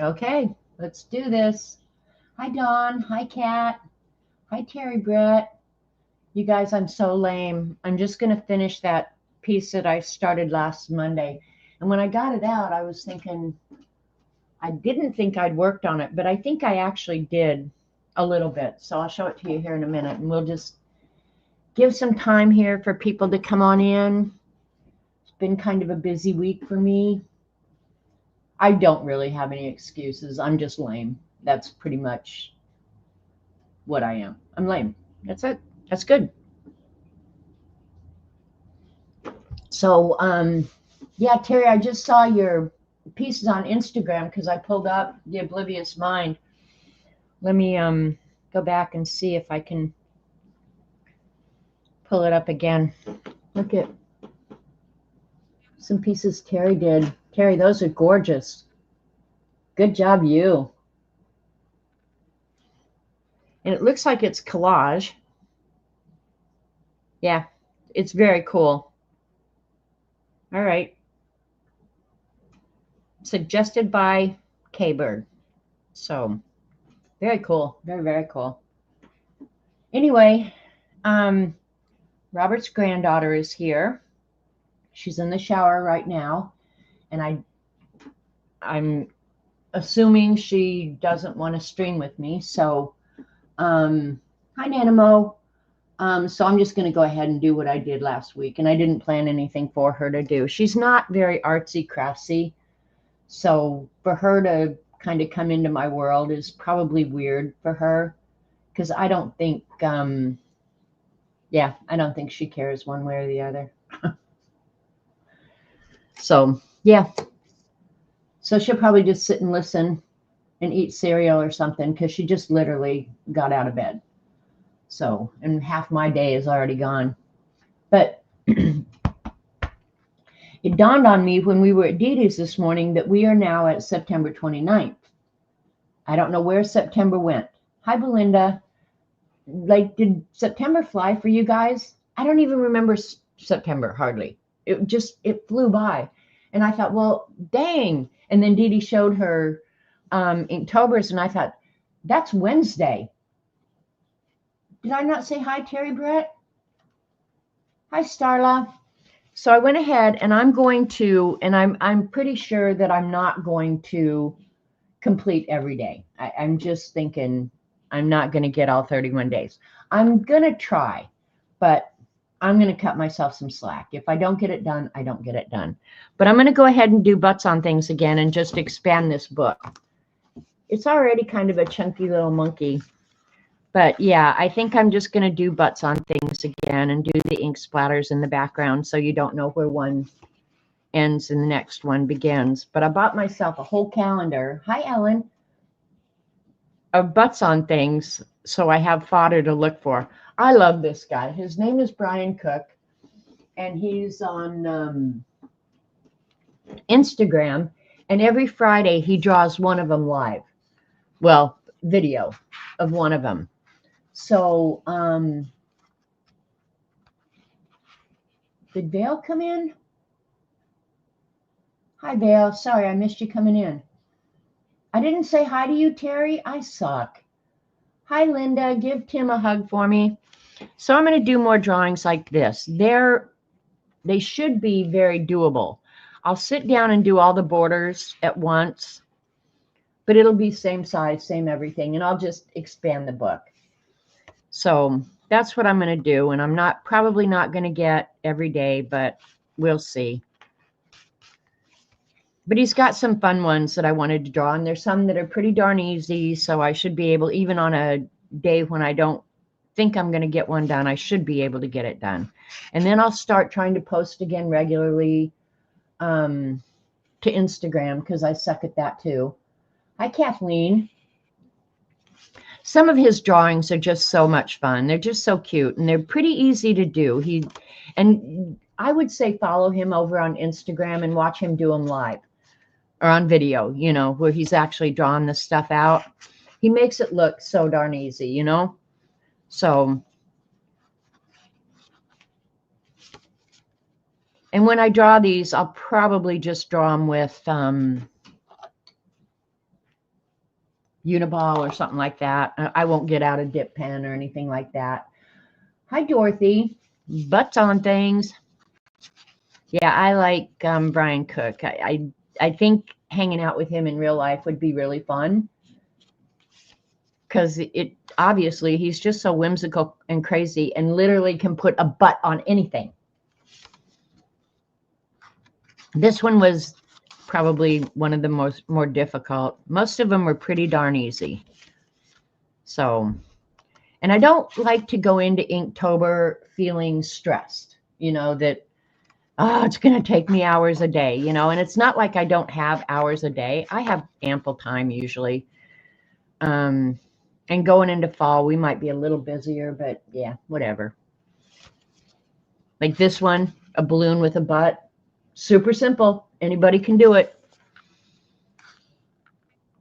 Okay, let's do this. Hi, Dawn. Hi, Kat. Hi, Terry Brett. You guys, I'm so lame. I'm just going to finish that piece that I started last Monday. And when I got it out, I was thinking, I didn't think I'd worked on it, but I think I actually did a little bit. So I'll show it to you here in a minute, and we'll just give some time here for people to come on in. It's been kind of a busy week for me. I don't really have any excuses. I'm just lame. That's pretty much what I am. I'm lame. That's it. That's good. So, yeah, Terry, I just saw your pieces on Instagram because I pulled up the Oblivious Mind. Let me go back and see if I can pull it up again. Look at some pieces Terry did. Terry, those are gorgeous. Good job, you. And it looks like it's collage. Yeah, it's very cool. All right. Suggested by K-Bird. So, very cool. Very, very cool. Anyway, Robert's granddaughter is here. She's in the shower right now, and I'm assuming she doesn't want to stream with me. So, hi Nanamo. So I'm just going to go ahead and do what I did last week, and I didn't plan anything for her to do. She's not very artsy craftsy, so for her to kind of come into my world is probably weird for her because I don't think, yeah, I don't think she cares one way or the other. So, yeah. So she'll probably just sit and listen and eat cereal or something because she just literally got out of bed. So, and half my day is already gone. But it dawned on me when we were at Dee Dee's this morning that we are now at September 29th. I don't know where September went. Hi, Belinda. Like, did September fly for you guys? I don't even remember September hardly. It flew by. And I thought, well, dang. And then Dee Dee showed her Inktober's, and I thought, that's Wednesday. Did I not say hi, Terry Brett? Hi, Starla. So I went ahead and I'm going to, and I'm pretty sure that I'm not going to complete every day. I'm just thinking I'm not going to get all 31 days. I'm going to try, but I'm going to cut myself some slack. If I don't get it done, I don't get it done. But I'm going to go ahead and do butts on things again and just expand this book. It's already kind of a chunky little monkey. But yeah, I think I'm just going to do butts on things again and do the ink splatters in the background so you don't know where one ends and the next one begins. But I bought myself a whole calendar. Hi, Ellen. Of butts on things so I have fodder to look for. I love this guy. His name is Brian Cook, and he's on Instagram. And every Friday he draws one of them live. Well, video of one of them. So, did Vale come in? Hi, Vale. Sorry, I missed you coming in. I didn't say hi to you, Terry. I suck. Hi, Linda. Give Tim a hug for me. So I'm going to do more drawings like this. They should be very doable. I'll sit down and do all the borders at once, but it'll be same size, same everything, and I'll just expand the book. So that's what I'm going to do, and I'm probably not going to get every day, but we'll see. But he's got some fun ones that I wanted to draw, and there's some that are pretty darn easy, so I should be able, even on a day when I don't think I'm going to get one done, I should be able to get it done. And then I'll start trying to post again regularly to Instagram because I suck at that too. Hi, Kathleen. Some of his drawings are just so much fun. They're just so cute, and they're pretty easy to do. And I would say follow him over on Instagram and watch him do them live or on video, you know, where he's actually drawing the stuff out. He makes it look so darn easy, you know. So, and when I draw these, I'll probably just draw them with Uniball or something like that. I won't get out a dip pen or anything like that. Hi, Dorothy. Butts on things. Yeah, I like Brian Cook. I think hanging out with him in real life would be really fun because it obviously he's just so whimsical and crazy and literally can put a butt on anything. This one was probably one of the more difficult. Most of them were pretty darn easy. So, and I don't like to go into Inktober feeling stressed, you know, that, oh, it's going to take me hours a day, you know, and it's not like I don't have hours a day. I have ample time usually. And going into fall, we might be a little busier, but yeah, whatever. Like this one, a balloon with a butt. Super simple. Anybody can do it.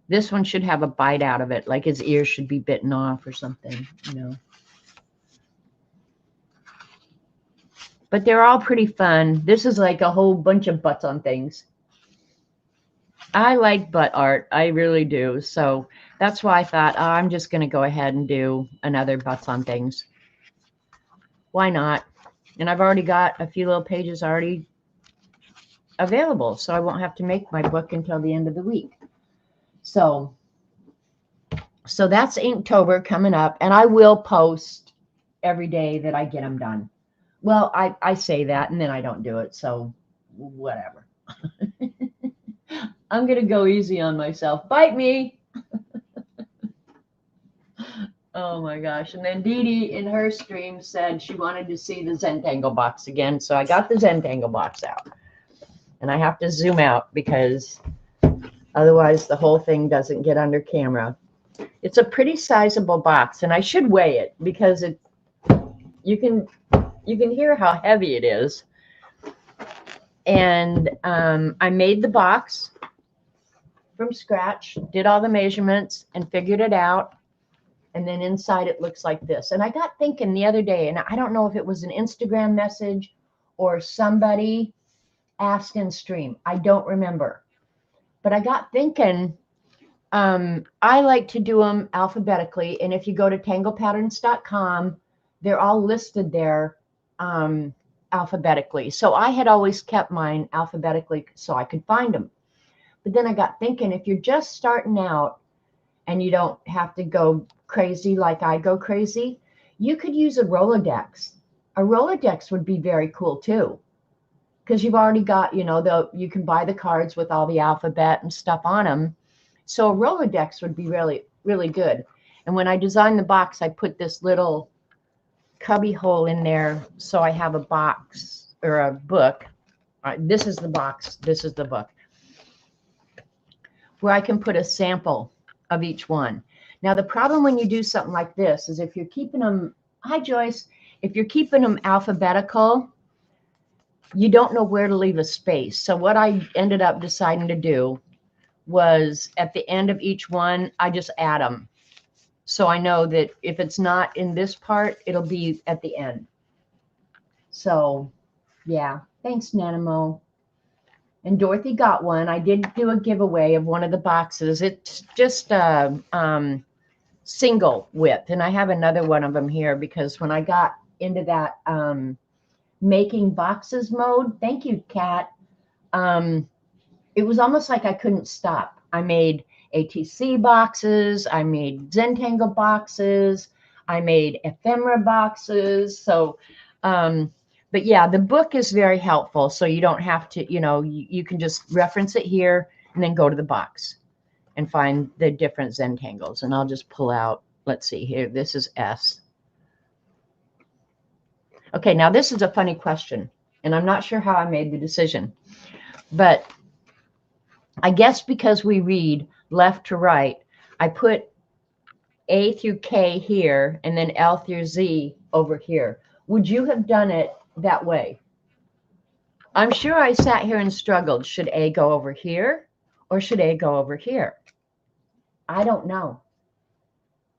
This one should have a bite out of it, like his ears should be bitten off or something, you know. But they're all pretty fun. This is like a whole bunch of butts on things. I like butt art. I really do. So that's why I thought, oh, I'm just going to go ahead and do another butts on things. Why not? And I've already got a few little pages already available, so I won't have to make my book until the end of the week. So that's Inktober coming up, and I will post every day that I get them done. Well, I say that, and then I don't do it, so whatever. I'm going to go easy on myself. Bite me. Oh, my gosh. And then Dee Dee in her stream said she wanted to see the Zentangle box again, so I got the Zentangle box out. And I have to zoom out because otherwise the whole thing doesn't get under camera. It's a pretty sizable box, and I should weigh it because you can hear how heavy it is. And I made the box from scratch, did all the measurements, and figured it out. And then inside it looks like this. And I got thinking the other day, and I don't know if it was an Instagram message or somebody asked in stream. I don't remember. But I got thinking, I like to do them alphabetically. And if you go to tanglepatterns.com, they're all listed there alphabetically. So I had always kept mine alphabetically so I could find them. But then I got thinking, if you're just starting out and you don't have to go crazy like I go crazy, you could use a Rolodex. A Rolodex would be very cool too, because you've already got, you know, you can buy the cards with all the alphabet and stuff on them. So a Rolodex would be really, really good. And when I designed the box, I put this little cubby hole in there so I have a box or a book. This is the box. This is the book, where I can put a sample of each one. Now, the problem when you do something like this is if you're keeping them, hi Joyce, if you're keeping them alphabetical, you don't know where to leave a space. So what I ended up deciding to do was at the end of each one, I just add them. So I know that if it's not in this part, it'll be at the end. So yeah, thanks, Nanimo. And Dorothy got one. I did do a giveaway of one of the boxes. It's just a single width. And I have another one of them here because when I got into that making boxes mode, thank you, Kat, it was almost like I couldn't stop. I made ATC boxes. I made Zentangle boxes. I made ephemera boxes. So, but yeah, the book is very helpful. So you don't have to, you know, you can just reference it here and then go to the box and find the different Zentangles. And I'll just pull out, let's see here. This is S. Okay, now this is a funny question, and I'm not sure how I made the decision. But I guess because we read left to right, I put A through K here and then L through Z over here. Would you have done it that way? I'm sure I sat here and struggled. Should A go over here or should A go over here? I don't know.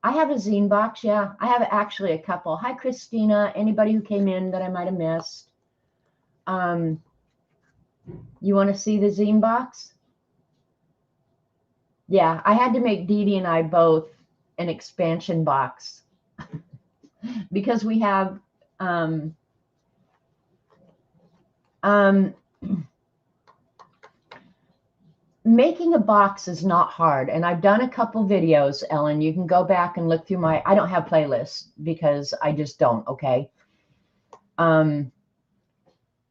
I have a zine box. Yeah, I have actually a couple. Hi, Christina. Anybody who came in that I might have missed. You want to see the zine box? Yeah, I had to make Dee Dee and I both an expansion box because we have um, making a box is not hard. And I've done a couple videos, Ellen. You can go back and look through I don't have playlists because I just don't, okay?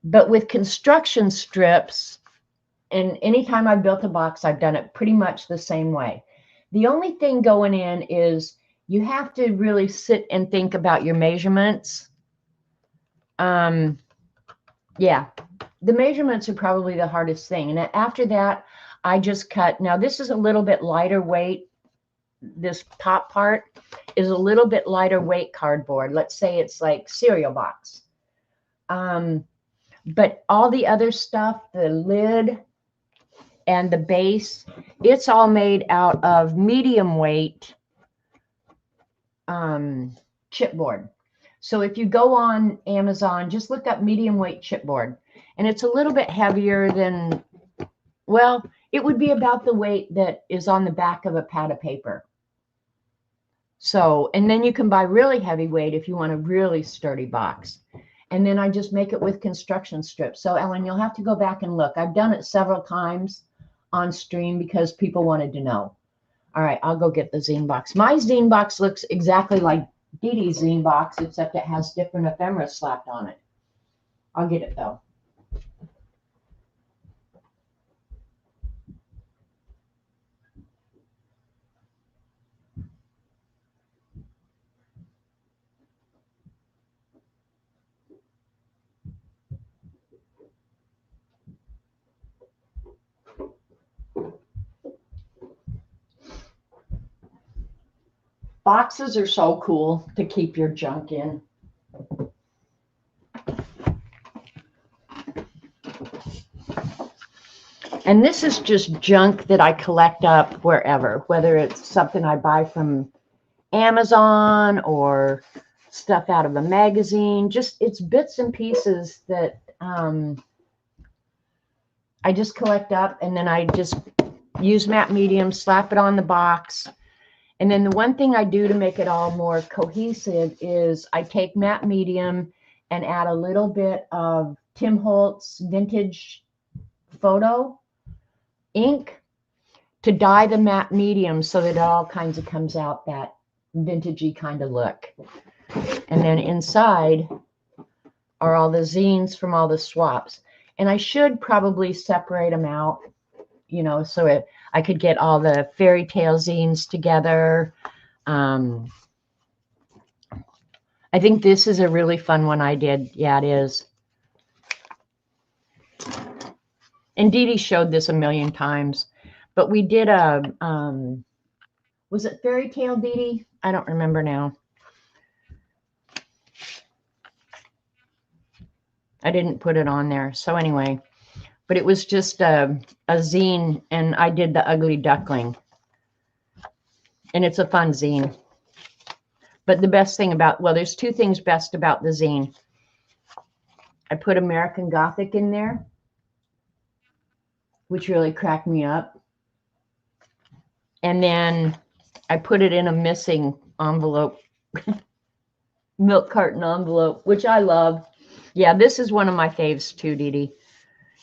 But with construction strips, and anytime I've built a box, I've done it pretty much the same way. The only thing going in is you have to really sit and think about your measurements. Yeah, the measurements are probably the hardest thing. And after that, I just cut. Now, this is a little bit lighter weight. This top part is a little bit lighter weight cardboard. Let's say it's like cereal box. But all the other stuff, the lid and the base, it's all made out of medium weight chipboard. So if you go on Amazon, just look up medium weight chipboard. And it's a little bit heavier than, well, it would be about the weight that is on the back of a pad of paper. So, and then you can buy really heavyweight if you want a really sturdy box. And then I just make it with construction strips. So Ellen, you'll have to go back and look. I've done it several times on stream because people wanted to know. All right, I'll go get the zine box. My zine box looks exactly like Dee Dee's zine box, except it has different ephemera slapped on it. I'll get it though. Boxes are so cool to keep your junk in. And this is just junk that I collect up wherever, whether it's something I buy from Amazon or stuff out of a magazine. Just it's bits and pieces that I just collect up, and then I just use matte medium, slap it on the box. And then the one thing I do to make it all more cohesive is I take matte medium and add a little bit of Tim Holtz vintage photo ink to dye the matte medium so that it all kinds of comes out that vintagey kind of look. And then inside are all the zines from all the swaps. And I should probably separate them out, you know, so I could get all the fairy tale zines together. I think this is a really fun one I did. Yeah, it is. And Dee Dee showed this a million times, but we did a, was it fairy tale, Dee Dee? I don't remember now. I didn't put it on there. So anyway, but it was just a zine, and I did the ugly duckling. And it's a fun zine. But the best thing about, well, there's two things best about the zine. I put American Gothic in there, which really cracked me up. And then I put it in a missing envelope, milk carton envelope, which I love. Yeah, this is one of my faves too, Dee Dee.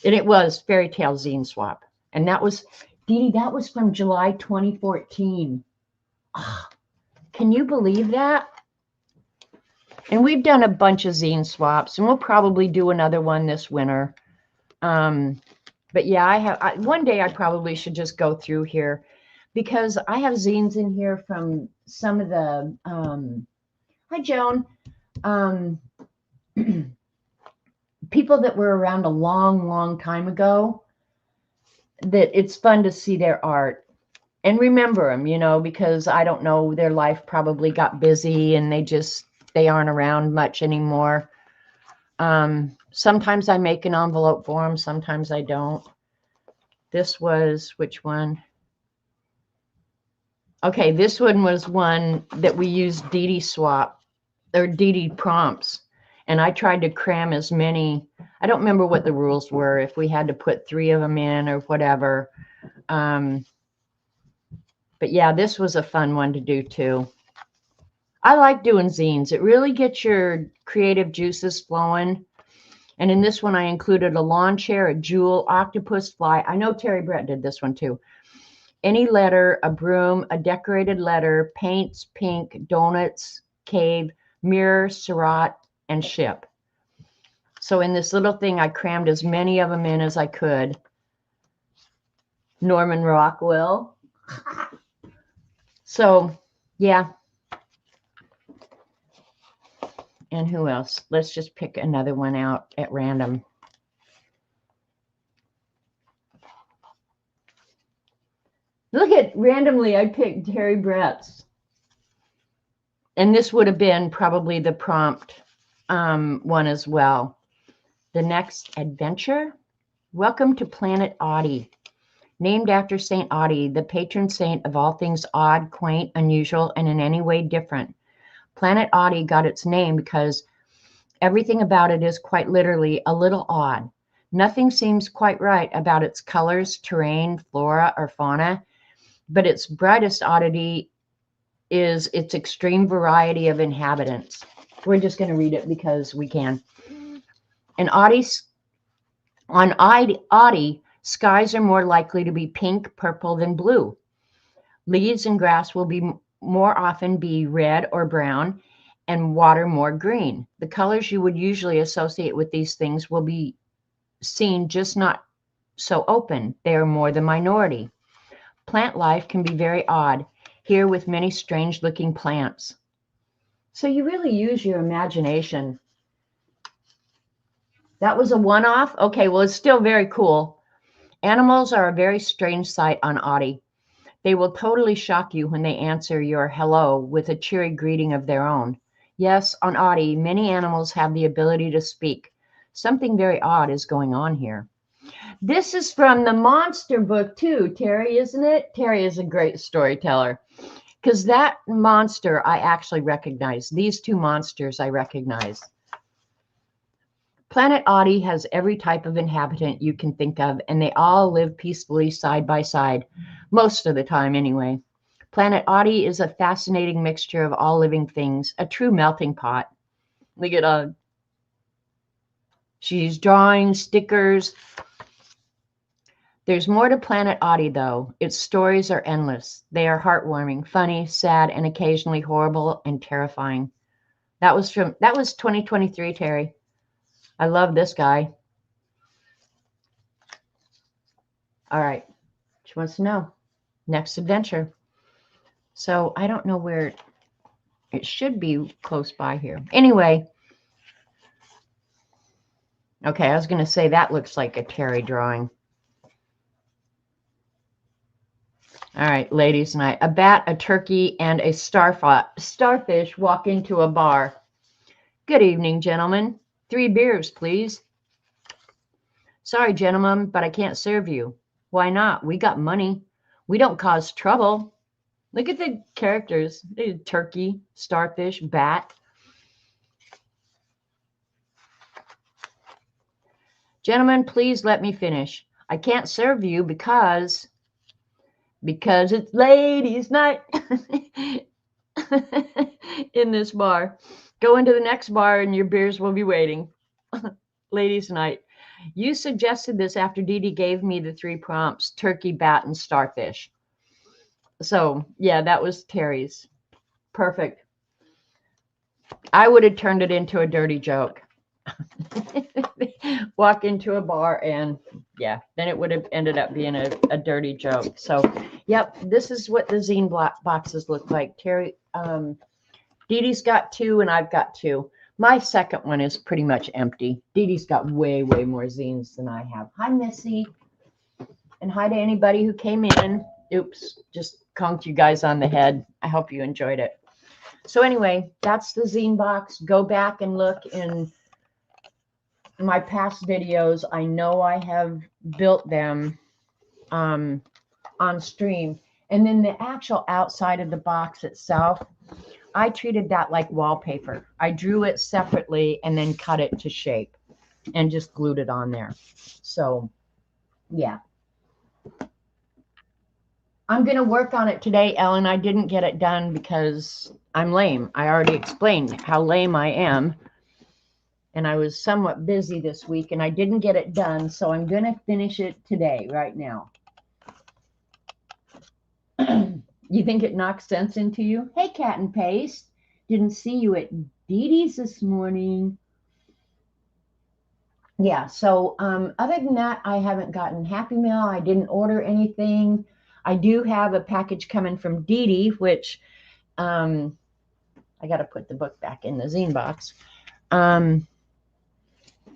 And it was Fairy Tale Zine Swap. And that was, Dee Dee, that was from July 2014. Oh, can you believe that? And we've done a bunch of zine swaps, and we'll probably do another one this winter. But yeah, one day I probably should just go through here because I have zines in here from some of the, hi, Joan, people that were around a long, long time ago, that it's fun to see their art and remember them, you know, because I don't know, their life probably got busy and they aren't around much anymore. Sometimes I make an envelope for them, sometimes I don't. This was, which one? Okay, this one was one that we used Dee Dee swap, or Dee Dee prompts. And I tried to cram as many, I don't remember what the rules were, if we had to put 3 of them in or whatever. But yeah, this was a fun one to do too. I like doing zines. It really gets your creative juices flowing. And in this one, I included a lawn chair, a jewel, octopus fly. I know Terry Brett did this one too. Any letter, a broom, a decorated letter, paints, pink, donuts, cave, mirror, surratt, and ship. So in this little thing, I crammed as many of them in as I could. Norman Rockwell. So, yeah. And who else? Let's just pick another one out at random. Look at, randomly, I picked Terry Brett's. And this would have been probably the prompt one as well. The next adventure. Welcome to Planet Oddie. Named after Saint Oddie, the patron saint of all things odd, quaint, unusual, and in any way different. Planet Oddie got its name because everything about it is quite literally a little odd. Nothing seems quite right about its colors, terrain, flora, or fauna, but its brightest oddity is its extreme variety of inhabitants. We're just going to read it because we can. On Oddie, skies are more likely to be pink, purple than blue. Leaves and grass will be more often be red or brown, and water more green. The colors you would usually associate with these things will be seen just not so open. They are more the minority. Plant life can be very odd, here with many strange looking plants. So you really use your imagination. That was a one-off? Okay, well, it's still very cool. Animals are a very strange sight on Oddie. They will totally shock you when they answer your hello with a cheery greeting of their own. Yes, on Oddie, many animals have the ability to speak. Something very odd is going on here. This is from the monster book too, Terry, isn't it? Terry is a great storyteller. Because that monster I actually recognize. These two monsters I recognize. Planet Oddie has every type of inhabitant you can think of, and they all live peacefully side by side. Most of the time, anyway. Planet Oddie is a fascinating mixture of all living things, a true melting pot. Look at she's drawing stickers. There's more to Planet Oddie, though. Its stories are endless. They are heartwarming, funny, sad, and occasionally horrible and terrifying. That was 2023, Terry. I love this guy. All right. She wants to know. Next adventure. So I don't know where it should be close by here. Anyway. Okay, I was going to say that looks like a Terry drawing. All right, ladies and I. A bat, a turkey, and a starfish walk into a bar. Good evening, gentlemen. 3 beers, please. Sorry, gentlemen, but I can't serve you. Why not? We got money. We don't cause trouble. Look at the characters. Turkey, starfish, bat. Gentlemen, please let me finish. I can't serve you because it's ladies' night in this bar. Go into the next bar and your beers will be waiting. Ladies' night. You suggested this after Dee Dee gave me the 3 prompts, turkey, bat, and starfish. So, yeah, that was Terry's. Perfect. I would have turned it into a dirty joke. Walk into a bar and, yeah, then it would have ended up being a dirty joke. So, yep, this is what the zine boxes look like. Terry, Dee Dee's got 2 and I've got 2. My second one is pretty much empty. Dee Dee's got way, way more zines than I have. Hi, Missy. And hi to anybody who came in. Oops, just conked you guys on the head. I hope you enjoyed it. So anyway, that's the zine box. Go back and look in my past videos. I know I have built them on stream. And then the actual outside of the box itself, I treated that like wallpaper. I drew it separately and then cut it to shape and just glued it on there. So, yeah. I'm going to work on it today, Ellen. I didn't get it done because I'm lame. I already explained how lame I am. And I was somewhat busy this week and I didn't get it done. So I'm going to finish it today, right now. You think it knocks sense into you? Hey, Cat and Paste. Didn't see you at Dee Dee's this morning. Yeah, so other than that, I haven't gotten Happy Meal. I didn't order anything. I do have a package coming from Dee Dee, which I got to put the book back in the zine box.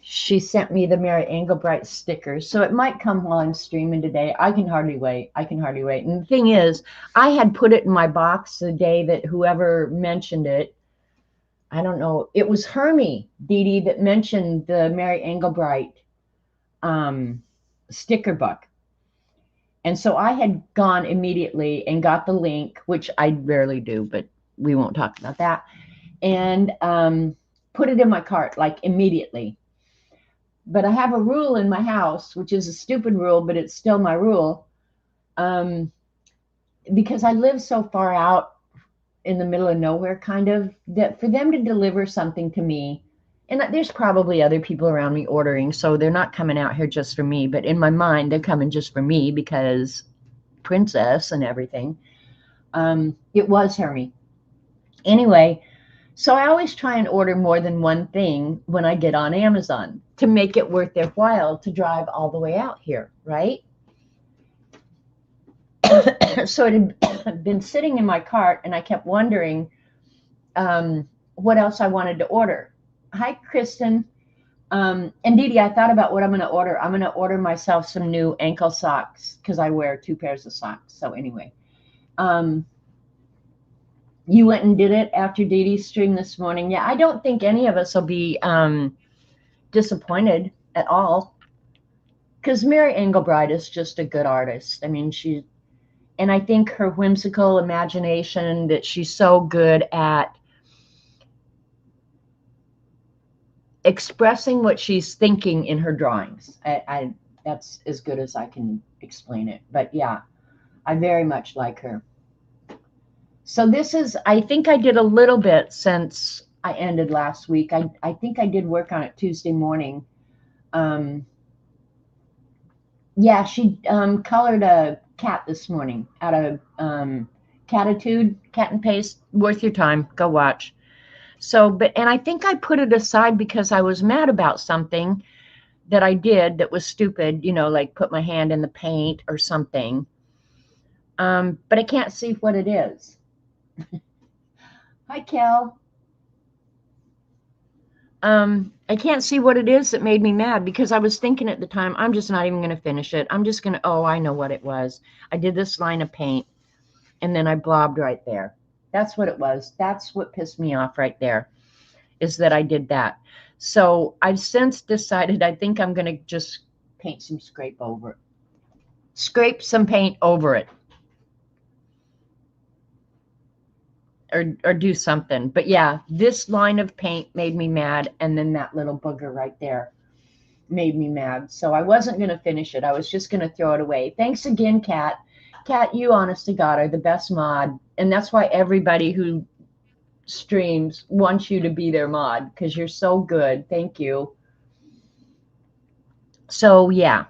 She sent me the Mary Engelbright stickers, so it might come while I'm streaming today. I can hardly wait. I can hardly wait. And the thing is, I had put it in my box the day that whoever mentioned it, I don't know, it was Hermie, Dee Dee, that mentioned the Mary Engelbright sticker book. And so I had gone immediately and got the link, which I rarely do, but we won't talk about that, and put it in my cart, like immediately. But I have a rule in my house, which is a stupid rule, but it's still my rule. Because I live so far out in the middle of nowhere, kind of, that for them to deliver something to me, and there's probably other people around me ordering, so they're not coming out here just for me, but in my mind, they're coming just for me because princess and everything. It was Hermie. Anyway, so I always try and order more than one thing when I get on Amazon to make it worth their while to drive all the way out here, right? So it had been sitting in my cart, and I kept wondering what else I wanted to order. Hi, Kristen. And Dee Dee, I thought about what I'm going to order. I'm going to order myself some new ankle socks because I wear 2 pairs of socks. So anyway, you went and did it after Dee Dee's stream this morning. Yeah, I don't think any of us will be disappointed at all, because Mary Engelbreit is just a good artist. I mean, and I think her whimsical imagination, that she's so good at expressing what she's thinking in her drawings. That's as good as I can explain it. But yeah, I very much like her. So this is, I think I did a little bit since I ended last week. I think I did work on it Tuesday morning. Yeah, she colored a cat this morning out of Catitude, Cat and Paste. Worth your time. Go watch. So, and I think I put it aside because I was mad about something that I did that was stupid, like put my hand in the paint or something. But I can't see what it is. Hi, Kel. I can't see what it is that made me mad, because I was thinking at the time, I'm just not even going to finish it. I'm just going to, I know what it was. I did this line of paint and then I blobbed right there. That's what it was. That's what pissed me off right there, is that I did that. So I've since decided I think I'm going to just paint some scrape over it. Scrape some paint over it. Or do something. But yeah, this line of paint made me mad, and then that little booger right there made me mad. So I wasn't going to finish it. I was just going to throw it away. Thanks again, Kat. Kat, you honest to God are the best mod, and that's why everybody who streams wants you to be their mod, because you're so good. Thank you. So yeah.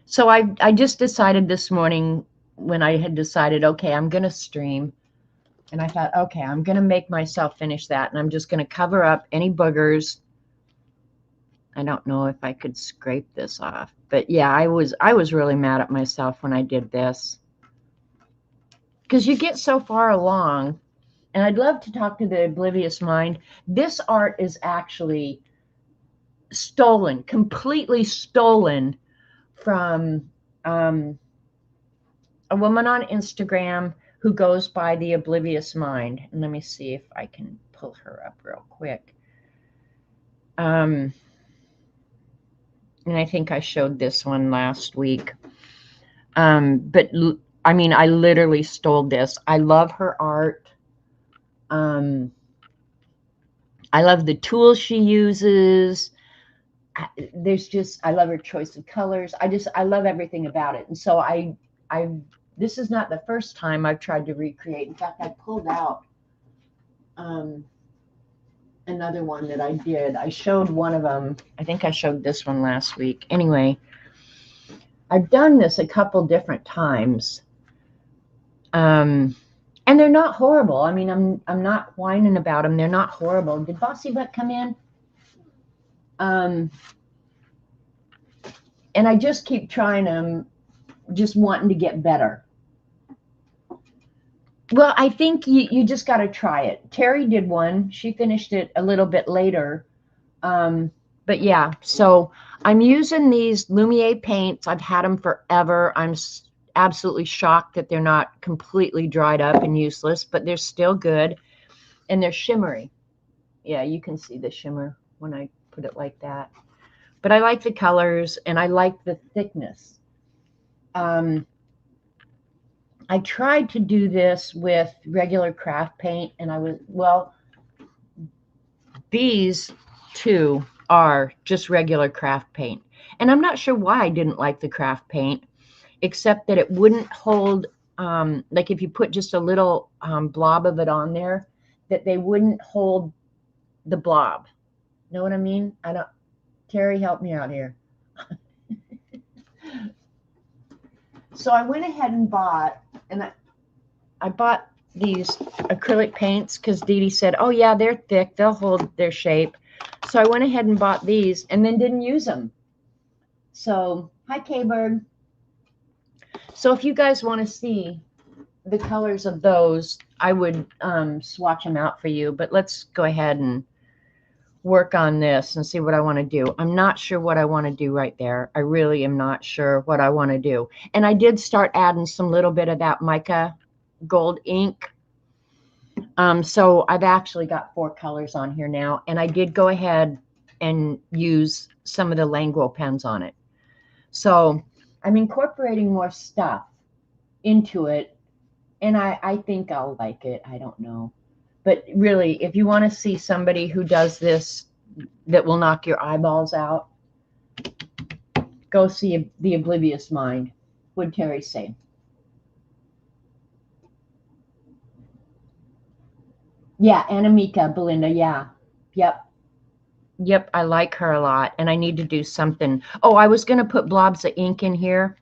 So I just decided this morning, when I had decided, okay, I'm going to stream. And I thought, okay, I'm going to make myself finish that. And I'm just going to cover up any boogers. I don't know if I could scrape this off. But yeah, I was really mad at myself when I did this. Because you get so far along. And I'd love to talk to the Oblivious Mind. This art is actually stolen, completely stolen from a woman on Instagram who goes by the Oblivious Mind. And let me see if I can pull her up real quick. And I think I showed this one last week. But I mean, I literally stole this. I love her art. I love the tools she uses. I love her choice of colors. I love everything about it. And so I this is not the first time I've tried to recreate. In fact, I pulled out another one that I did. I showed one of them. I think I showed this one last week. Anyway, I've done this a couple different times. And they're not horrible. I mean, I'm not whining about them. They're not horrible. Did Bossy Butt come in? And I just keep trying them, just wanting to get better. Well, I think you just got to try it. Terry did one. She finished it a little bit later. But yeah, so I'm using these Lumiere paints. I've had them forever. I'm absolutely shocked that they're not completely dried up and useless, but they're still good. And they're shimmery. Yeah, you can see the shimmer when I put it like that. But I like the colors and I like the thickness. I tried to do this with regular craft paint, and these two are just regular craft paint. And I'm not sure why I didn't like the craft paint, except that it wouldn't hold, like if you put just a little blob of it on there, that they wouldn't hold the blob. Know what I mean? Terry, help me out here. So I went ahead and bought, and I bought these acrylic paints because Dee Dee said, oh yeah, they're thick, they'll hold their shape. So I went ahead and bought these and then didn't use them. So, hi K-Bird. So if you guys want to see the colors of those, I would swatch them out for you. But let's go ahead and work on this and see what I want to do. I'm not sure what I want to do right there. I really am not sure what I want to do. And I did start adding some little bit of that mica gold ink. So I've actually got 4 colors on here now, and I did go ahead and use some of the Languo pens on it. So I'm incorporating more stuff into it, and I think I'll like it. I don't know. But really, if you want to see somebody who does this that will knock your eyeballs out, go see The Oblivious Mind, would Terry say. Yeah, Anamika, Belinda, yeah. Yep, I like her a lot, and I need to do something. Oh, I was going to put blobs of ink in here,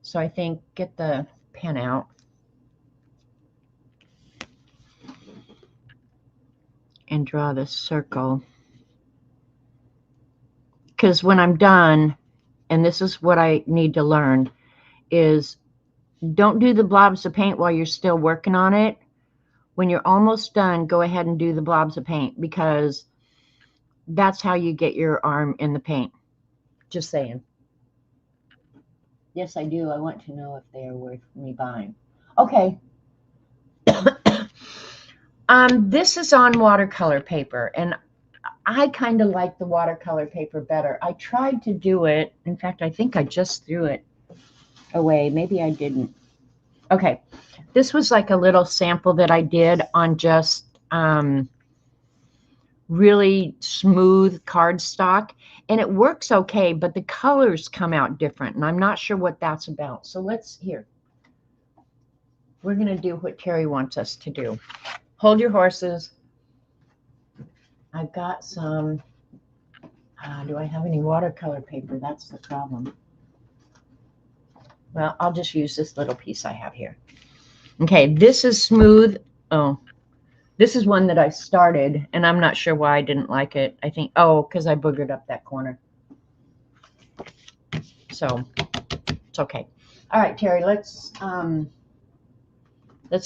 so I think get the pen out. And draw this circle. Because when I'm done, and this is what I need to learn, is don't do the blobs of paint while you're still working on it. When you're almost done, go ahead and do the blobs of paint, because that's how you get your arm in the paint. Just saying. Yes, I do. I want to know if they are worth me buying. Okay. This is on watercolor paper, and I kind of like the watercolor paper better. I tried to do it. In fact, I think I just threw it away. Maybe I didn't. Okay. This was like a little sample that I did on just really smooth cardstock, and it works okay, but the colors come out different, and I'm not sure what that's about. So we're going to do what Terry wants us to do. Hold your horses. I've got some, do I have any watercolor paper? That's the problem. Well, I'll just use this little piece I have here. Okay, this is smooth. Oh, this is one that I started, and I'm not sure why I didn't like it. I think, because I boogered up that corner. So it's okay. All right, Terry, let's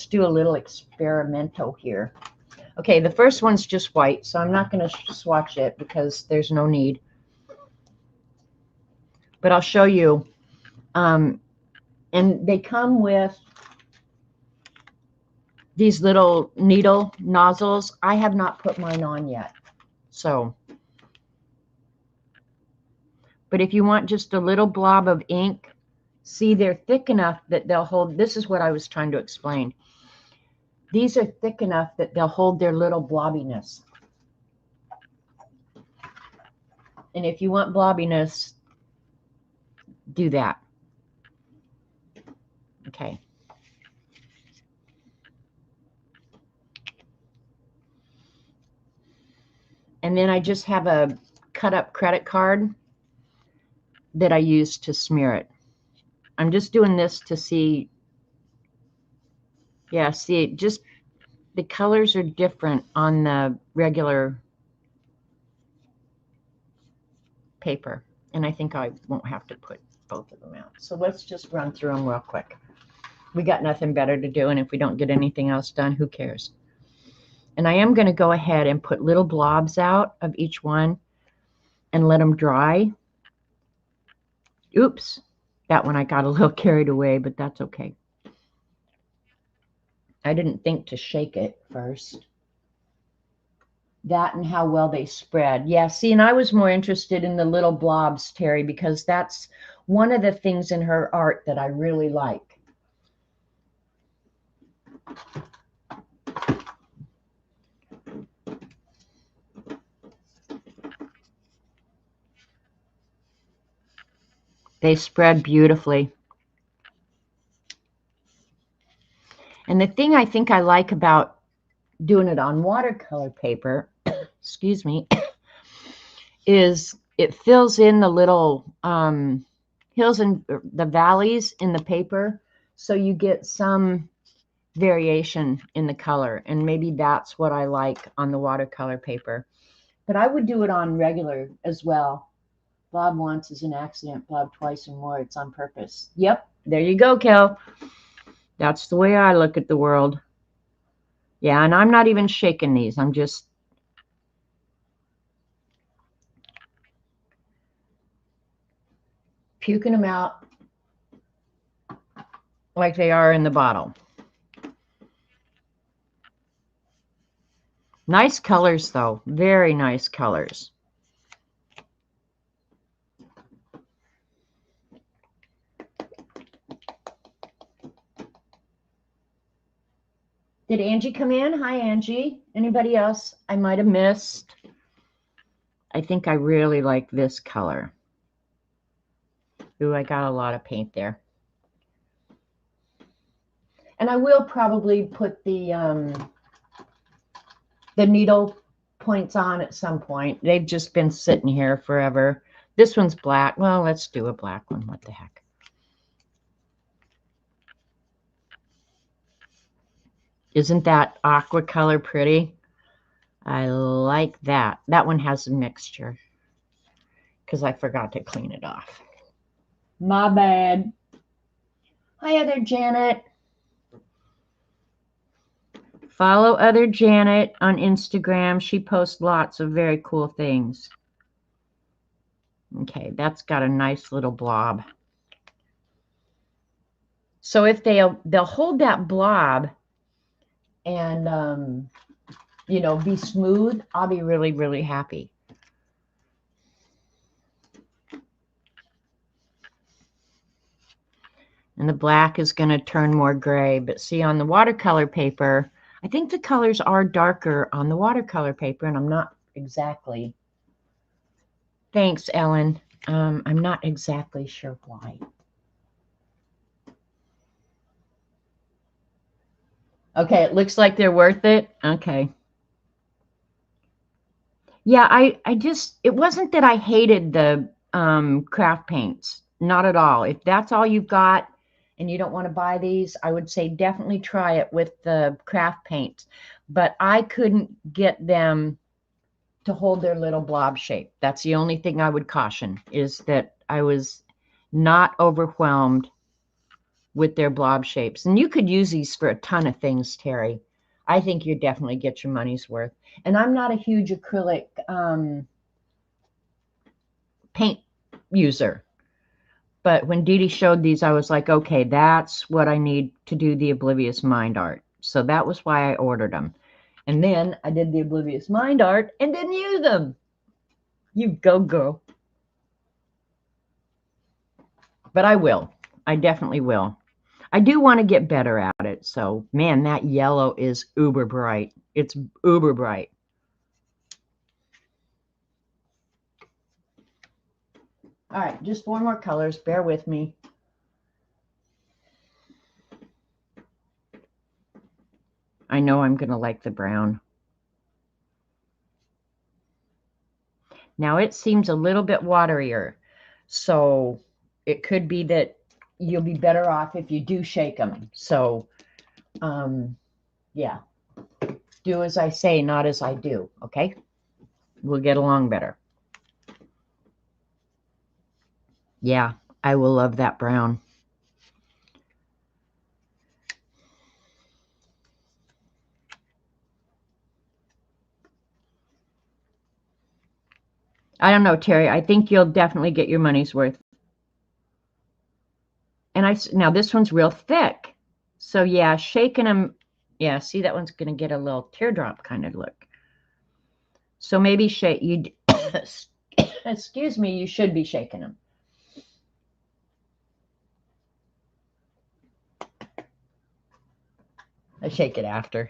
do a little experimental here. Okay, the first one's just white, so I'm not going to swatch it because there's no need. But I'll show you. And they come with these little needle nozzles. I have not put mine on yet. So, but if you want just a little blob of ink, see, they're thick enough that they'll hold. This is what I was trying to explain. These are thick enough that they'll hold their little blobbiness. And if you want blobbiness, do that. Okay. And then I just have a cut up credit card that I use to smear it. I'm just doing this to see. Yeah, see, just the colors are different on the regular paper. And I think I won't have to put both of them out. So let's just run through them real quick. We got nothing better to do, and if we don't get anything else done, who cares? And I am going to go ahead and put little blobs out of each one and let them dry. Oops, that one I got a little carried away, but that's okay. I didn't think to shake it first. That and how well they spread. Yeah, see, and I was more interested in the little blobs, Terry, because that's one of the things in her art that I really like. They spread beautifully. And the thing I think I like about doing it on watercolor paper, excuse me, is it fills in the little hills and the valleys in the paper, so you get some variation in the color, and maybe that's what I like on the watercolor paper. But I would do it on regular as well. Blob once is an accident, blob twice or more, it's on purpose. Yep, there you go, Kel. That's the way I look at the world. Yeah, and I'm not even shaking these. I'm just puking them out like they are in the bottle. Nice colors, though. Very nice colors. Did Angie come in? Hi, Angie. Anybody else I might have missed? I think I really like this color. Ooh, I got a lot of paint there. And I will probably put the needle points on at some point. They've just been sitting here forever. This one's black. Well, let's do a black one. What the heck? Isn't that aqua color pretty? I like that. That one has a mixture because I forgot to clean it off. My bad. Hi, Other Janet. Follow Other Janet on Instagram. She posts lots of very cool things. Okay, that's got a nice little blob. So if they'll hold that blob and you know, be smooth, I'll be really, really happy. And the black is going to turn more gray. But see, on the watercolor paper, I think the colors are darker on the watercolor paper, and I'm not exactly. Thanks, Ellen. I'm not exactly sure why. Okay, it looks like they're worth it. Okay. Yeah, I just, it wasn't that I hated the craft paints. Not at all. If that's all you've got and you don't want to buy these, I would say definitely try it with the craft paints. But I couldn't get them to hold their little blob shape. That's the only thing I would caution, is that I was not overwhelmed with their blob shapes. And you could use these for a ton of things, Terry. I think you definitely get your money's worth. And I'm not a huge acrylic paint user. But when Dee Dee showed these, I was like, okay, that's what I need to do the Oblivious Mind art. So that was why I ordered them. And then I did the Oblivious Mind art and didn't use them. You go, girl. But I will. I definitely will. I do want to get better at it. So, man, that yellow is uber bright. It's uber bright. All right, just 4 more colors. Bear with me. I know I'm going to like the brown. Now it seems a little bit waterier, so it could be that you'll be better off if you do shake them. So, yeah, do as I say, not as I do, okay? We'll get along better. Yeah, I will love that brown. I don't know, Terry. I think you'll definitely get your money's worth. And now this one's real thick. So yeah, shaking them. Yeah, see, that one's going to get a little teardrop kind of look. So maybe shake you. Excuse me, you should be shaking them. I shake it after.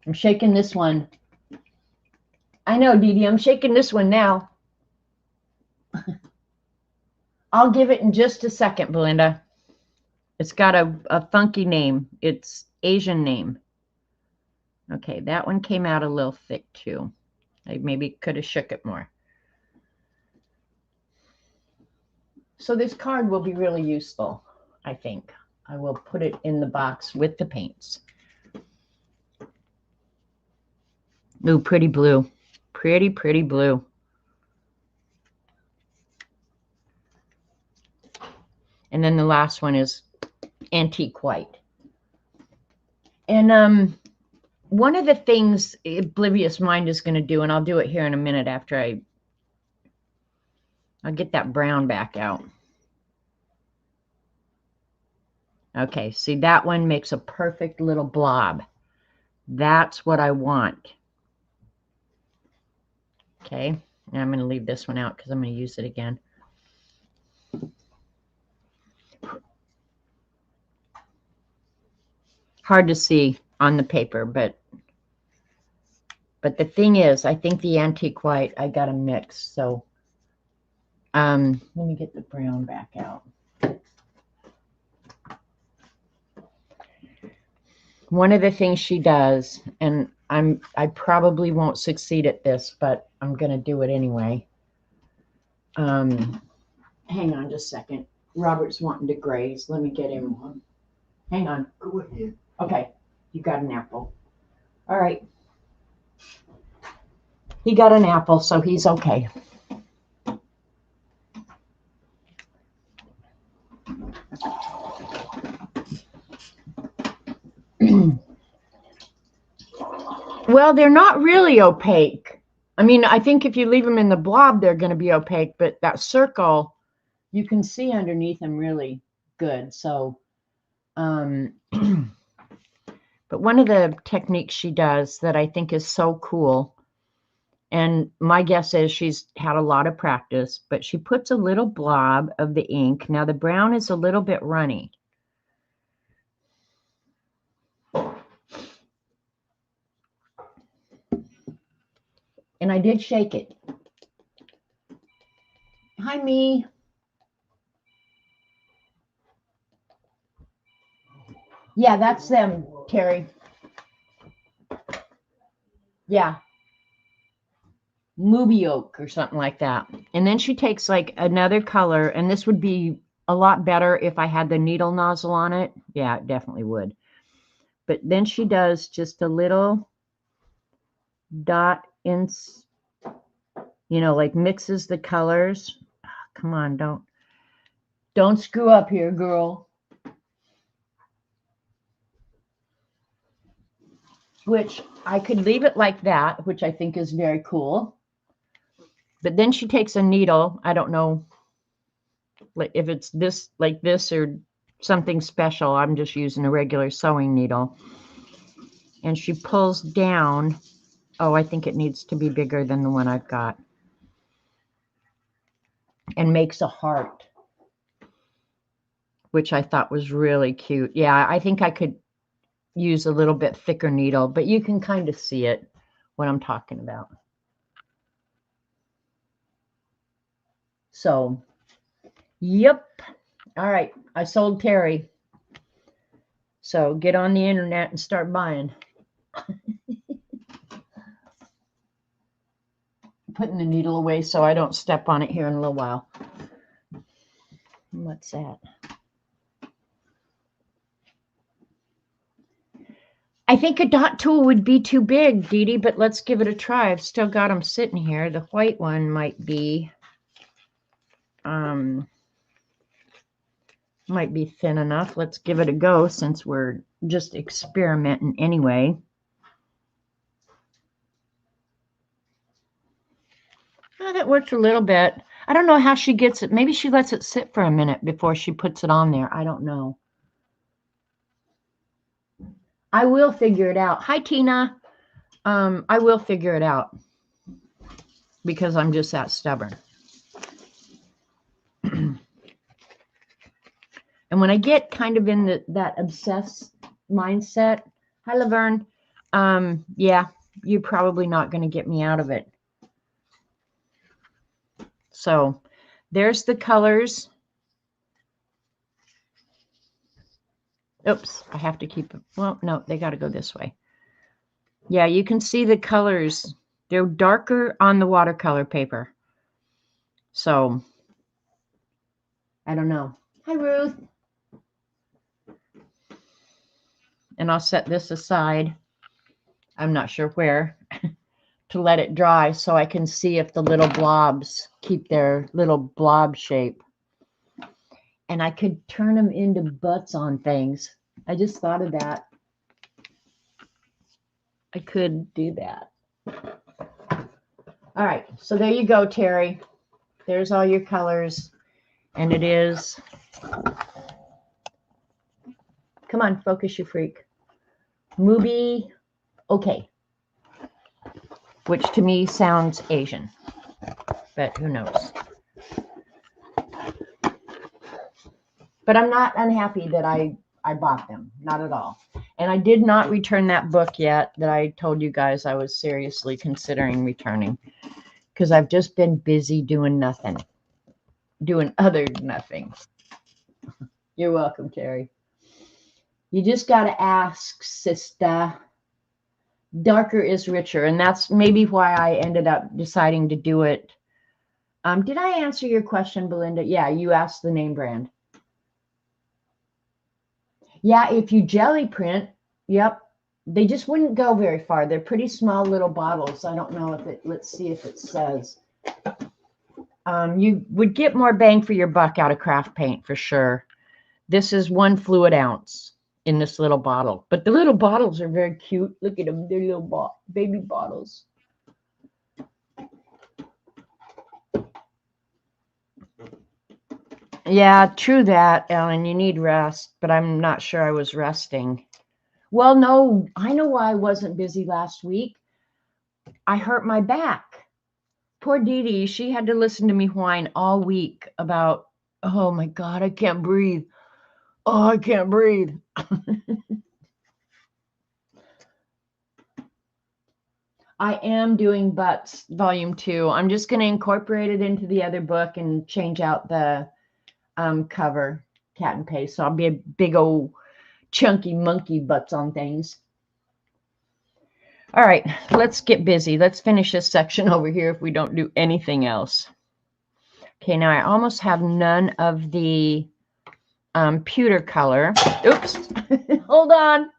I'm shaking this one. I know, Dee Dee, I'm shaking this one now. I'll give it in just a second, Belinda. It's got a funky name. It's Asian name. Okay, that one came out a little thick too. I maybe could have shook it more. So this card will be really useful, I think. I will put it in the box with the paints. Ooh, pretty blue. Pretty, pretty blue. And then the last one is antique white. And one of the things Oblivious Mind is going to do, and I'll do it here in a minute after I'll get that brown back out. Okay, see, that one makes a perfect little blob. That's what I want. Okay, now I'm going to leave this one out because I'm going to use it again. Hard to see on the paper, but the thing is, I think the antique white, I got to mix. So let me get the brown back out. One of the things she does, and I probably won't succeed at this, but I'm going to do it anyway. Hang on just a second. Robert's wanting to graze. Let me get him one. Hang on. Go ahead. Okay, you got an apple. All right. He got an apple, so he's okay. Well, they're not really opaque. I mean, I think if you leave them in the blob, they're going to be opaque, but that circle, you can see underneath them really good. So, but one of the techniques she does that I think is so cool, and my guess is she's had a lot of practice, but she puts a little blob of the ink. Now the brown is a little bit runny. And I did shake it. Hi, me. Yeah, that's them, Terry. Yeah. Movie oak or something like that. And then she takes like another color, and this would be a lot better if I had the needle nozzle on it. Yeah, it definitely would. But then she does just a little dot in, like mixes the colors. Oh, come on, don't screw up here, girl. Which I could leave it like that, which I think is very cool. But then she takes a needle. I don't know if it's this like this or something special. I'm just using a regular sewing needle. And she pulls down. Oh, I think it needs to be bigger than the one I've got. And makes a heart, which I thought was really cute. Yeah, I think I could use a little bit thicker needle, but you can kind of see it, what I'm talking about. So, yep. All right, I sold Terry. So get on the internet and start buying. Putting the needle away so I don't step on it here in a little while. What's that? I think a dot tool would be too big, Dee Dee, but let's give it a try. I've still got them sitting here. The white one might be thin enough. Let's give it a go since we're just experimenting anyway. Oh, that worked a little bit. I don't know how she gets it. Maybe she lets it sit for a minute before she puts it on there. I don't know. I will figure it out. Hi, Tina. I will figure it out because I'm just that stubborn. And when I get kind of in that obsessed mindset, hi, Laverne. Yeah, you're probably not going to get me out of it. So there's the colors. Oops, I have to keep it. Well, no, they got to go this way. Yeah, you can see the colors. They're darker on the watercolor paper. So, I don't know. Hi, Ruth. And I'll set this aside. I'm not sure where to let it dry so I can see if the little blobs keep their little blob shape. And I could turn them into butts on things. I just thought of that. I could do that. All right, so there you go, Terry. There's all your colors. And it is, come on, focus, you freak. Mubi, okay. Which to me sounds Asian, but who knows. But I'm not unhappy that I bought them, not at all. And I did not return that book yet that I told you guys I was seriously considering returning because I've just been busy doing nothing, doing other nothing. You're welcome, Terry. You just got to ask, sister. Darker is richer, and that's maybe why I ended up deciding to do it. Did I answer your question, Belinda? Yeah, you asked the name brand. Yeah, if you jelly print, yep, they just wouldn't go very far. They're pretty small little bottles. I don't know if it, let's see if it says. You would get more bang for your buck out of craft paint for sure. This is 1 fluid ounce in this little bottle, but the little bottles are very cute. Look at them, they're little baby bottles. Yeah, true that, Ellen. You need rest, but I'm not sure I was resting. Well, no, I know why I wasn't busy last week. I hurt my back. Poor Dee Dee, she had to listen to me whine all week about, oh my God, I can't breathe. Oh, I can't breathe. I am doing Butts Volume 2. I'm just going to incorporate it into the other book and change out the cover, cat and paste. So I'll be a big old chunky monkey butts on things. All right, let's get busy. Let's finish this section over here if we don't do anything else. Okay, now I almost have none of the pewter color. Oops, hold on.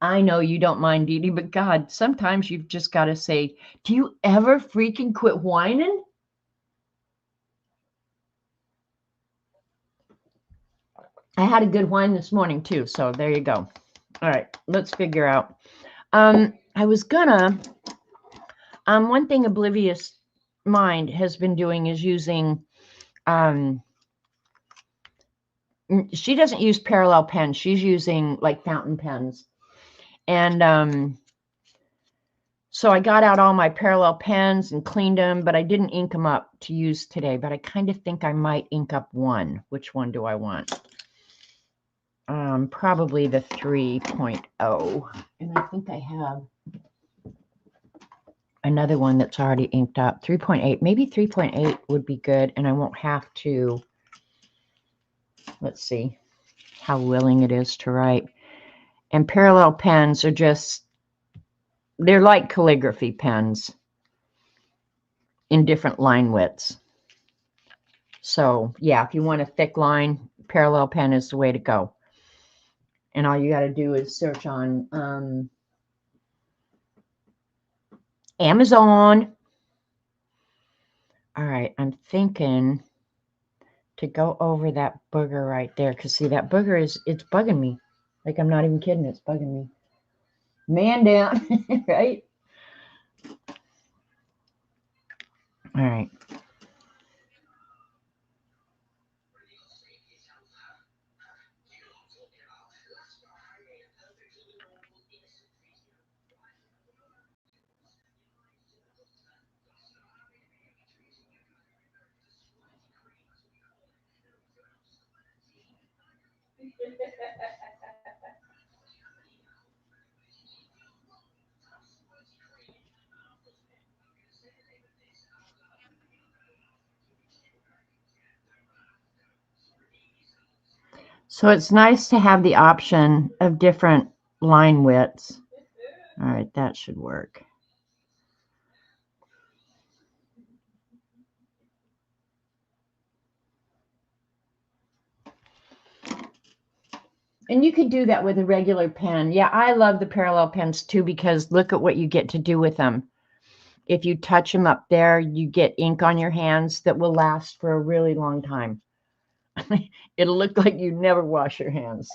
I know you don't mind, Dee Dee, but God, sometimes you've just got to say, do you ever freaking quit whining? I had a good whine this morning too, so there you go. All right, let's figure out. I was gonna, one thing Oblivious Mind has been doing is using, she doesn't use parallel pens. She's using like fountain pens. And so I got out all my parallel pens and cleaned them, but I didn't ink them up to use today. But I kind of think I might ink up one. Which one do I want? Probably the 3.0. And I think I have. another one that's already inked up. 3.8, maybe 3.8 would be good, and I won't have to, let's see how willing it is to write. And parallel pens are just, they're like calligraphy pens in different line widths. So yeah, if you want a thick line, parallel pen is the way to go. And all you got to do is search on Amazon. All right, I'm thinking to go over that booger right there, because see, that booger it's bugging me. Like, I'm not even kidding, it's bugging me. Man down, right? All right. So it's nice to have the option of different line widths. All right, that should work. And you could do that with a regular pen. Yeah, I love the parallel pens too, because look at what you get to do with them. If you touch them up there, you get ink on your hands that will last for a really long time. It'll look like you never wash your hands.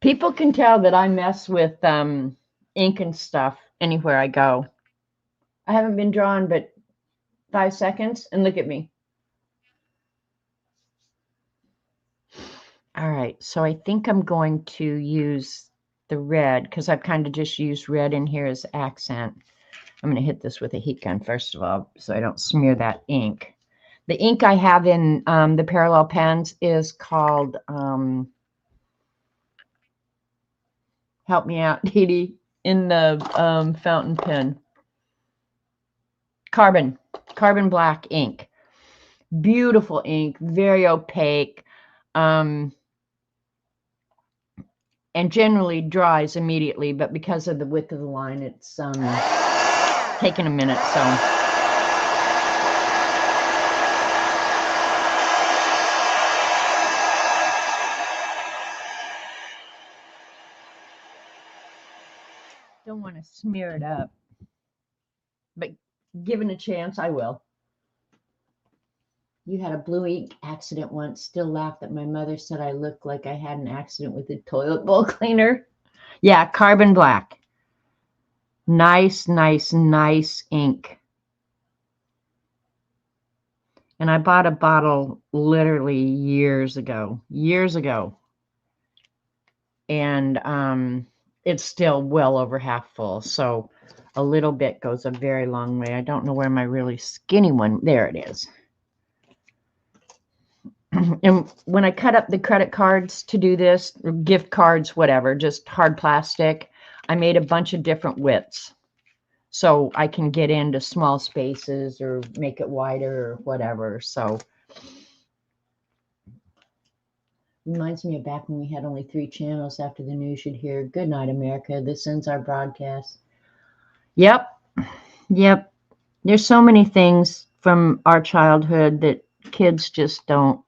People can tell that I mess with ink and stuff anywhere I go. I haven't been drawn but 5 seconds, and look at me. All right, so I think I'm going to use the red, because I've kind of just used red in here as accent. I'm going to hit this with a heat gun first of all, so I don't smear that ink. The ink I have in the parallel pens is called, help me out, Dee Dee, in the fountain pen. Carbon black ink. Beautiful ink, very opaque, and generally dries immediately, but because of the width of the line, it's taking a minute, so. Don't want to smear it up, but given a chance, I will. You had a blue ink accident once. Still laugh that my mother said I looked like I had an accident with a toilet bowl cleaner. Yeah, carbon black. Nice, nice, nice ink. And I bought a bottle literally years ago. And it's still well over half full. So a little bit goes a very long way. I don't know where my really skinny one, there it is. And when I cut up the credit cards to do this, or gift cards, whatever, just hard plastic, I made a bunch of different widths. So I can get into small spaces or make it wider or whatever. So reminds me of back when we had only 3 channels after the news you'd hear, "Good night, America. This ends our broadcast." Yep. Yep. There's so many things from our childhood that kids just don't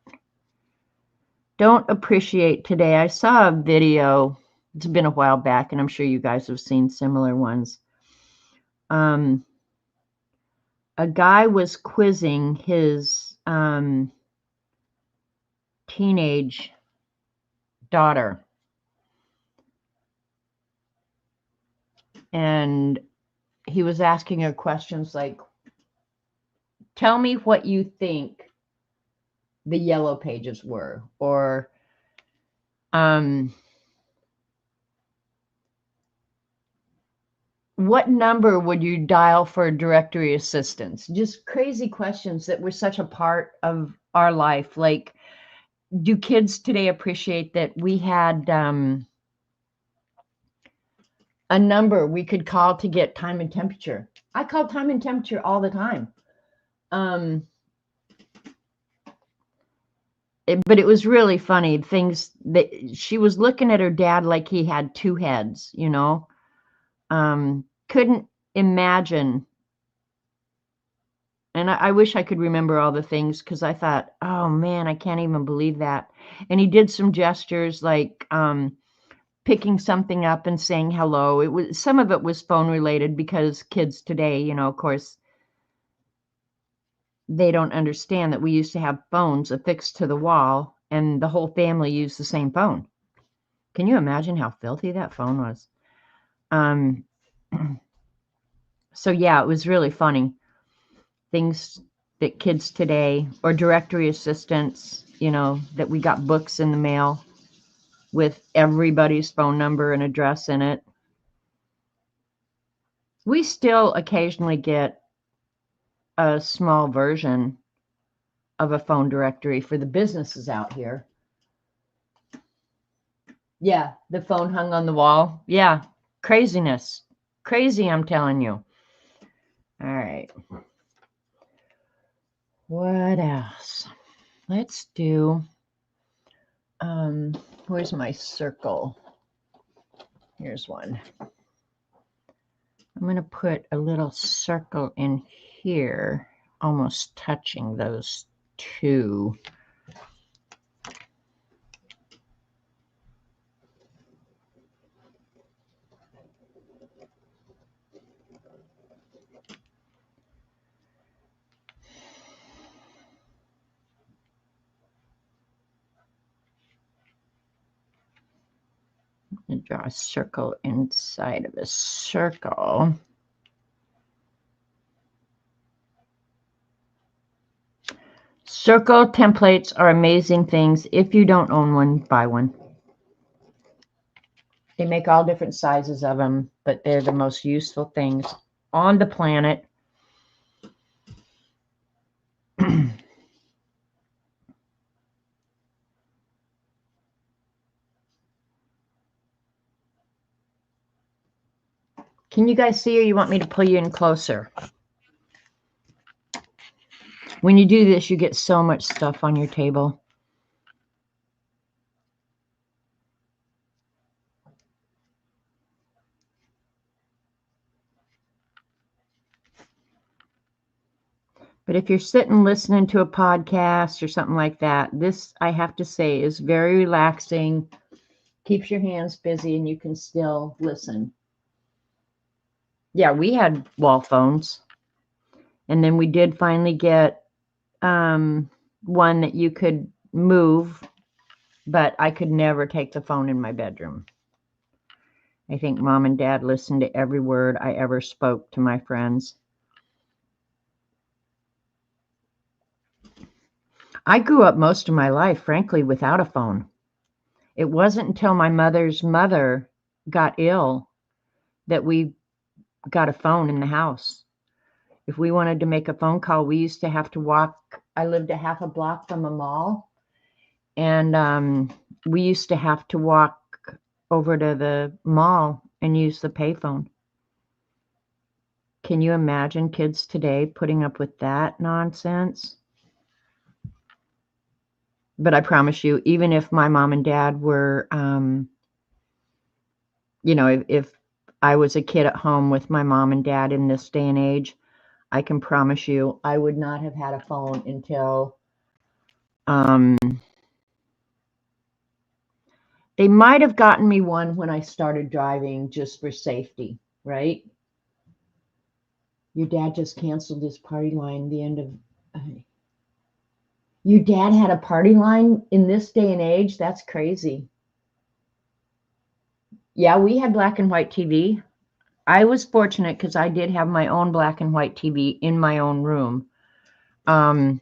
appreciate today. I saw a video, it's been a while back, and I'm sure you guys have seen similar ones. A guy was quizzing his teenage daughter, and he was asking her questions like, tell me what you think the yellow pages were, or what number would you dial for directory assistance? Just crazy questions that were such a part of our life. Like, do kids today appreciate that we had a number we could call to get time and temperature? I call time and temperature all the time. But it was really funny, things that she was looking at her dad like he had two heads, you know. Couldn't imagine. And I wish I could remember all the things, because I thought, oh man, I can't even believe that. And he did some gestures like picking something up and saying hello. It was, some of it was phone related, because kids today, you know, of course, they don't understand that we used to have phones affixed to the wall and the whole family used the same phone. Can you imagine how filthy that phone was? So yeah, it was really funny. Things that kids today, or directory assistants, you know, that we got books in the mail with everybody's phone number and address in it. We still occasionally get a small version of a phone directory for the businesses out here. Yeah, the phone hung on the wall. Yeah, craziness. Crazy, I'm telling you. All right. What else? Let's do, where's my circle? Here's one. I'm going to put a little circle in here, almost touching those two. And draw a circle inside of a circle. Circle templates are amazing things. If you don't own one, buy one. They make all different sizes of them, but they're the most useful things on the planet. Can you guys see, or you want me to pull you in closer? When you do this, you get so much stuff on your table. But if you're sitting listening to a podcast or something like that, this, I have to say, is very relaxing, keeps your hands busy, and you can still listen. Yeah, we had wall phones. And then we did finally get one that you could move, but I could never take the phone in my bedroom. I think Mom and Dad listened to every word I ever spoke to my friends. I grew up most of my life, frankly, without a phone. It wasn't until my mother's mother got ill that we got a phone in the house. If we wanted to make a phone call, we used to have to walk. I lived a half a block from a mall, and we used to have to walk over to the mall and use the payphone. Can you imagine kids today putting up with that nonsense? But I promise you, even if my mom and dad were, you know, if I was a kid at home with my mom and dad in this day and age, I can promise you I would not have had a phone until they might have gotten me one when I started driving, just for safety, right? Your dad just canceled his party line the end of... Your dad had a party line in this day and age? That's crazy. Yeah, we had black and white TV. I was fortunate because I did have my own black and white TV in my own room. Well,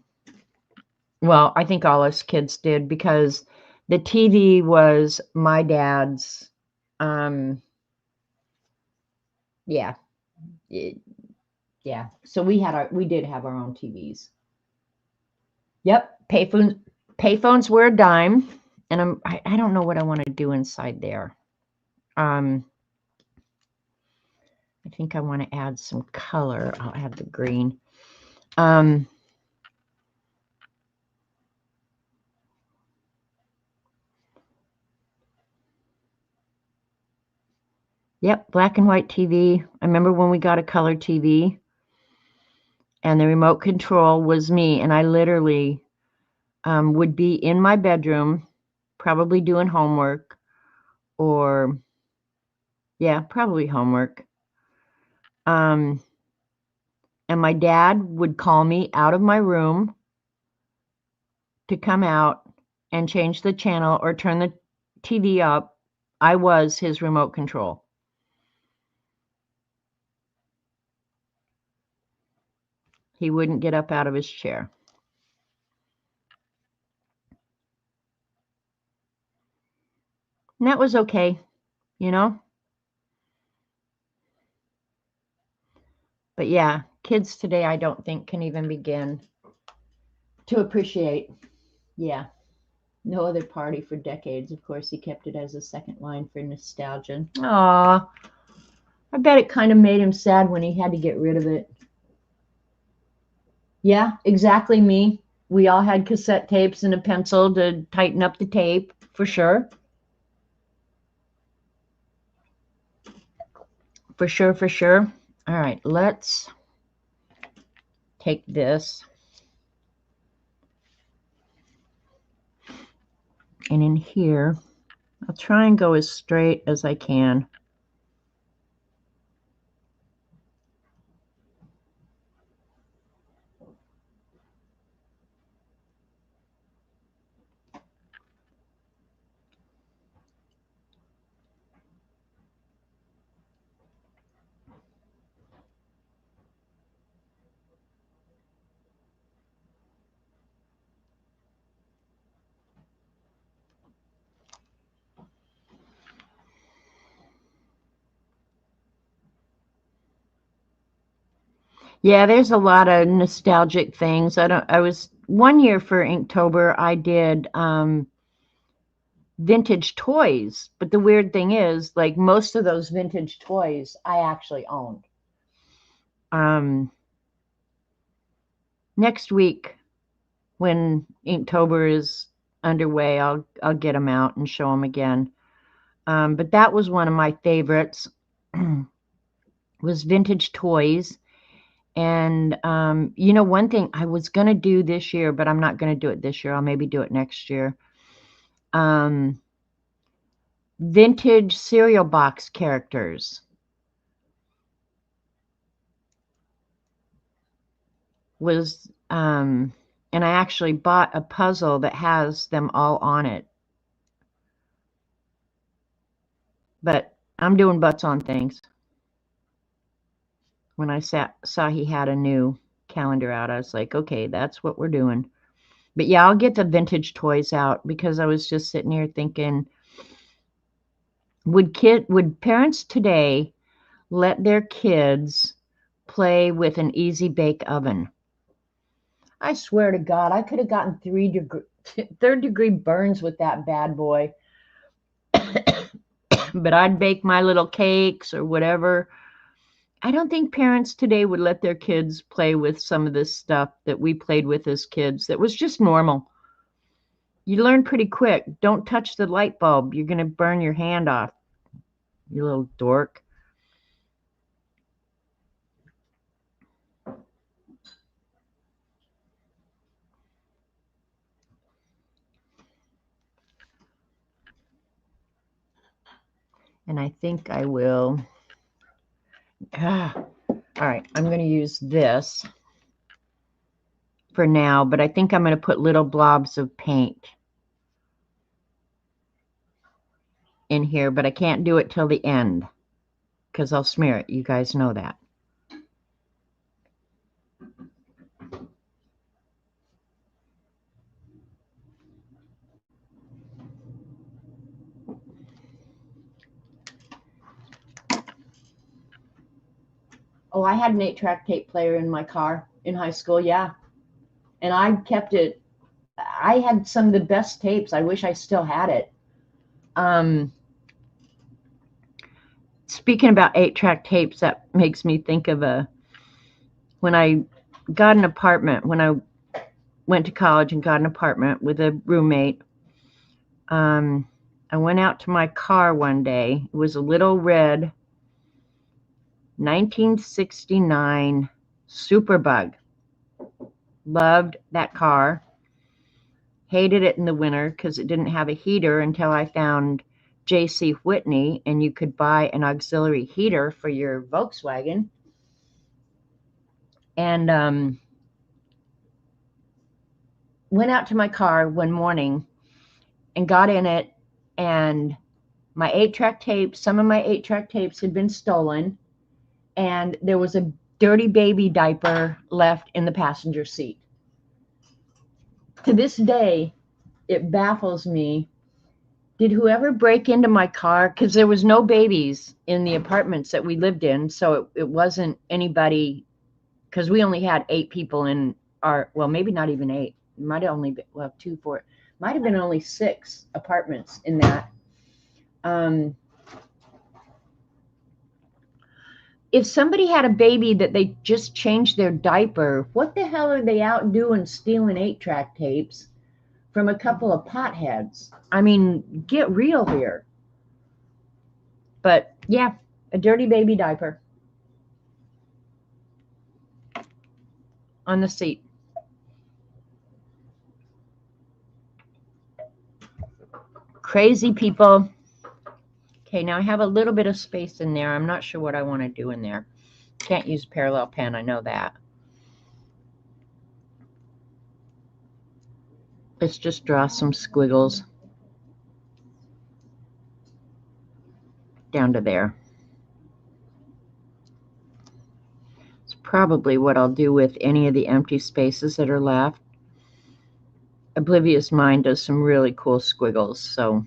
I think all us kids did, because the TV was my dad's. Yeah. Yeah. So we did have our own TVs. Yep. Payphones. Payphones were a dime, and I don't know what I want to do inside there. I think I want to add some color. I'll add the green. Yep, black and white TV. I remember when we got a color TV and the remote control was me, and I literally would be in my bedroom, probably doing homework or, yeah, probably homework. And my dad would call me out of my room to come out and change the channel or turn the TV up. I was his remote control. He wouldn't get up out of his chair. And that was okay, you know? But yeah, kids today, I don't think can even begin to appreciate. Yeah. No other party for decades. Of course, he kept it as a second line for nostalgia. Aw. I bet it kind of made him sad when he had to get rid of it. Yeah, exactly me. We all had cassette tapes and a pencil to tighten up the tape, for sure. For sure, for sure. All right, let's take this. And in here, I'll try and go as straight as I can. Yeah, there's a lot of nostalgic things. I was one year for Inktober, I did vintage toys, but the weird thing is, like, most of those vintage toys I actually owned. Next week when Inktober is underway, I'll get them out and show them again. But that was one of my favorites. Was vintage toys. And, you know, one thing I was going to do this year, but I'm not going to do it this year. I'll maybe do it next year. Vintage cereal box characters. Was, and I actually bought a puzzle that has them all on it. But I'm doing butts on things. When I saw he had a new calendar out, I was like, okay, that's what we're doing. But yeah, I'll get the vintage toys out because I was just sitting here thinking, would parents today let their kids play with an easy bake oven? I swear to God, I could have gotten third degree burns with that bad boy. But I'd bake my little cakes or whatever. I don't think parents today would let their kids play with some of this stuff that we played with as kids. That was just normal. You learn pretty quick. Don't touch the light bulb. You're going to burn your hand off, you little dork. And I think I will. All right, I'm going to use this for now, but I think I'm going to put little blobs of paint in here, but I can't do it till the end because I'll smear it. You guys know that. Oh, I had an 8-track tape player in my car in high school, yeah. And I kept it I had some of the best tapes. I wish I still had it. Speaking about 8-track tapes, that makes me think of when I got an apartment, when I went to college and got an apartment with a roommate. I went out to my car one day. It was a little red 1969 Superbug. Loved that car. Hated it in the winter because it didn't have a heater until I found J.C. Whitney, and you could buy an auxiliary heater for your Volkswagen. And went out to my car one morning and got in it, and my 8-track tapes, some of my 8-track tapes had been stolen, and there was a dirty baby diaper left in the passenger seat. To this day, it baffles me. Did whoever break into my car, because there was no babies in the apartments that we lived in, so it wasn't anybody, because we only had 8 people in our, well, maybe not even 8. It might have only been, well, 2, 4, might have been only 6 apartments in that. If somebody had a baby that they just changed their diaper, what the hell are they out doing stealing 8-track tapes from a couple of potheads? I mean, get real here. But yeah, a dirty baby diaper on the seat. Crazy people. Okay, now I have a little bit of space in there. I'm not sure what I want to do in there. Can't use parallel pen, I know that. Let's just draw some squiggles down to there. It's probably what I'll do with any of the empty spaces that are left. Oblivious Mind does some really cool squiggles, so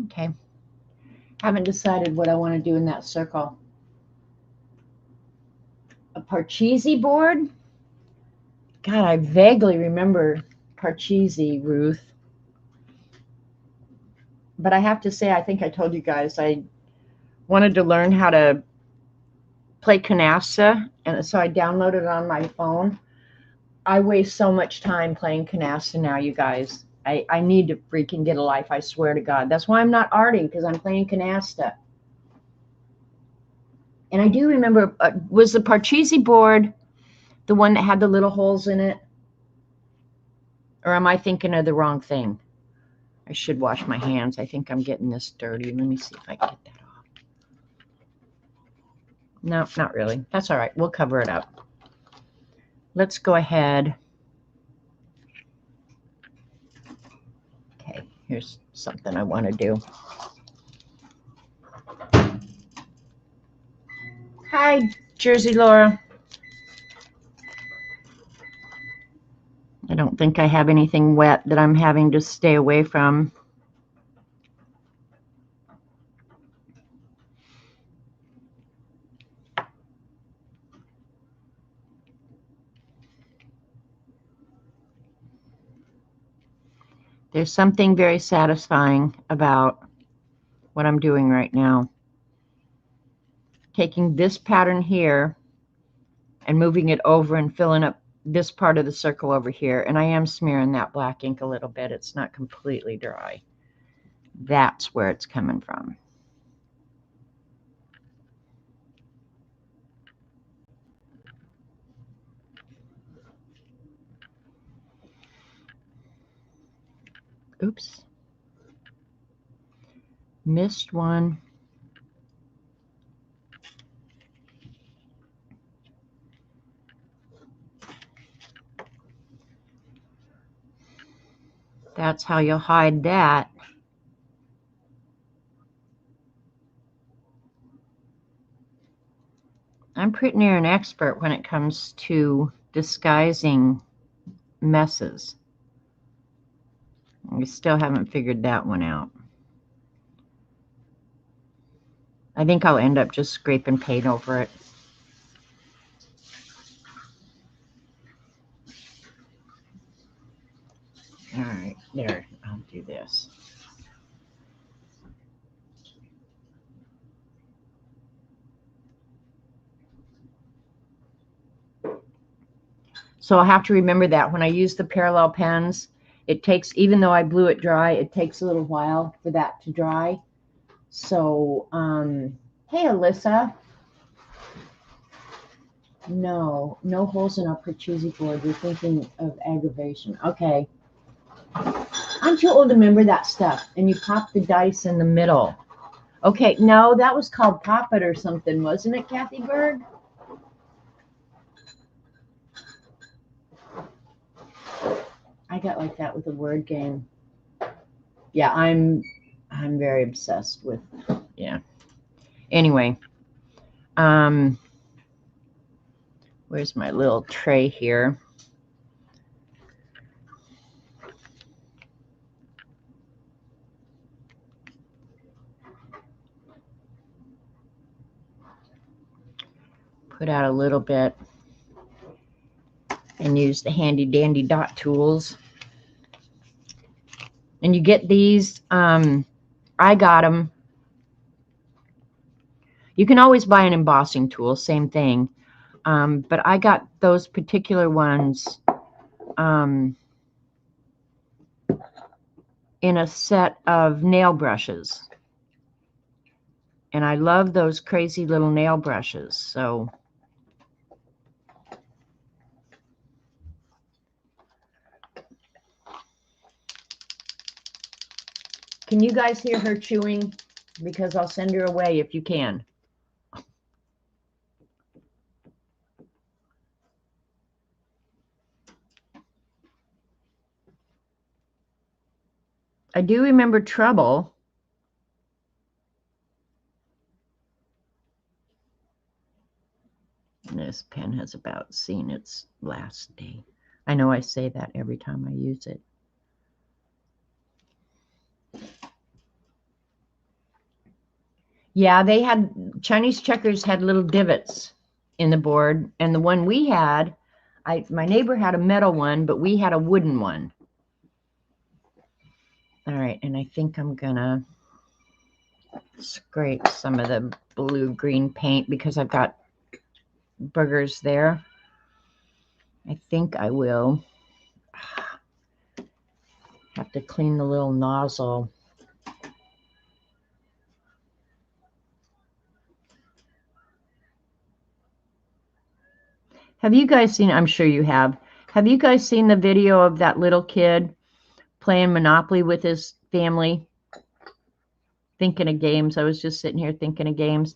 okay. Haven't decided what I want to do in that circle. A Parcheesi board? God, I vaguely remember Parcheesi, Ruth. But I have to say, I think I told you guys I wanted to learn how to play canasta, and so I downloaded it on my phone. I waste so much time playing canasta now, you guys. I need to freaking get a life, I swear to God. That's why I'm not arting, because I'm playing canasta. And I do remember, was the Parcheesi board the one that had the little holes in it? Or am I thinking of the wrong thing? I should wash my hands. I think I'm getting this dirty. Let me see if I can get that off. No, not really. That's all right. We'll cover it up. Let's go ahead. Okay, here's something I want to do. Hi, Jersey Laura. I don't think I have anything wet that I'm having to stay away from. There's something very satisfying about what I'm doing right now. Taking this pattern here and moving it over and filling up this part of the circle over here. And I am smearing that black ink a little bit. It's not completely dry. That's where it's coming from. Oops. Missed one. That's how you'll hide that. I'm pretty near an expert when it comes to disguising messes. We still haven't figured that one out. I think I'll end up just scraping paint over it. All right, there, I'll do this. So I'll have to remember that when I use the parallel pens, it takes, even though I blew it dry, it takes a little while for that to dry. So, hey, Alyssa. No holes in our cheesy board. We're thinking of aggravation. Okay. I'm too old to remember that stuff. And you pop the dice in the middle. Okay, no, that was called Pop It or something, wasn't it, Kathy Berg? I got like that with a word game. Yeah, I'm very obsessed with, yeah. Anyway, where's my little tray here? Put out a little bit and use the handy dandy dot tools. And you get these, I got them. You can always buy an embossing tool, same thing. But I got those particular ones in a set of nail brushes. And I love those crazy little nail brushes. So can you guys hear her chewing? Because I'll send her away if you can. I do remember Trouble. This pen has about seen its last day. I know I say that every time I use it. Yeah, they had, Chinese checkers had little divots in the board. And the one we had, my neighbor had a metal one, but we had a wooden one. All right, and I think I'm gonna scrape some of the blue-green paint because I've got boogers there. I think I will have to clean the little nozzle. Have you guys seen, I'm sure you have you guys seen the video of that little kid playing Monopoly with his family? Thinking of games. I was just sitting here thinking of games.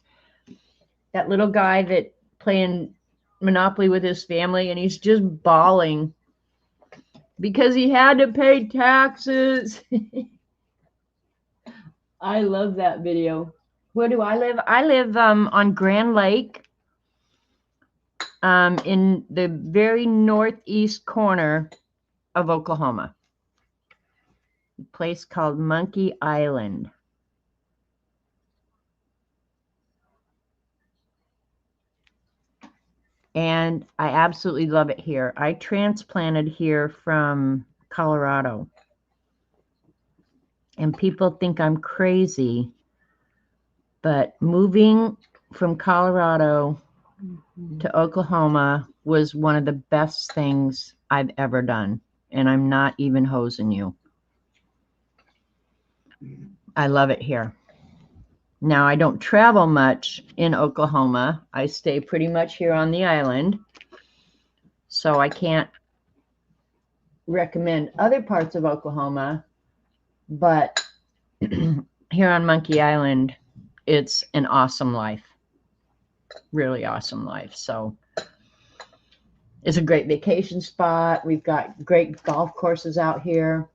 That little guy that playing Monopoly with his family, and he's just bawling because he had to pay taxes. I love that video. Where do I live? I live on Grand Lake, in the very northeast corner of Oklahoma. A place called Monkey Island. And I absolutely love it here. I transplanted here from Colorado. And people think I'm crazy, but moving from Colorado to Oklahoma was one of the best things I've ever done. And I'm not even hosing you. I love it here. Now, I don't travel much in Oklahoma. I stay pretty much here on the island. So I can't recommend other parts of Oklahoma. But here on Monkey Island, it's an awesome life. Really awesome life. So it's a great vacation spot. We've got great golf courses out here.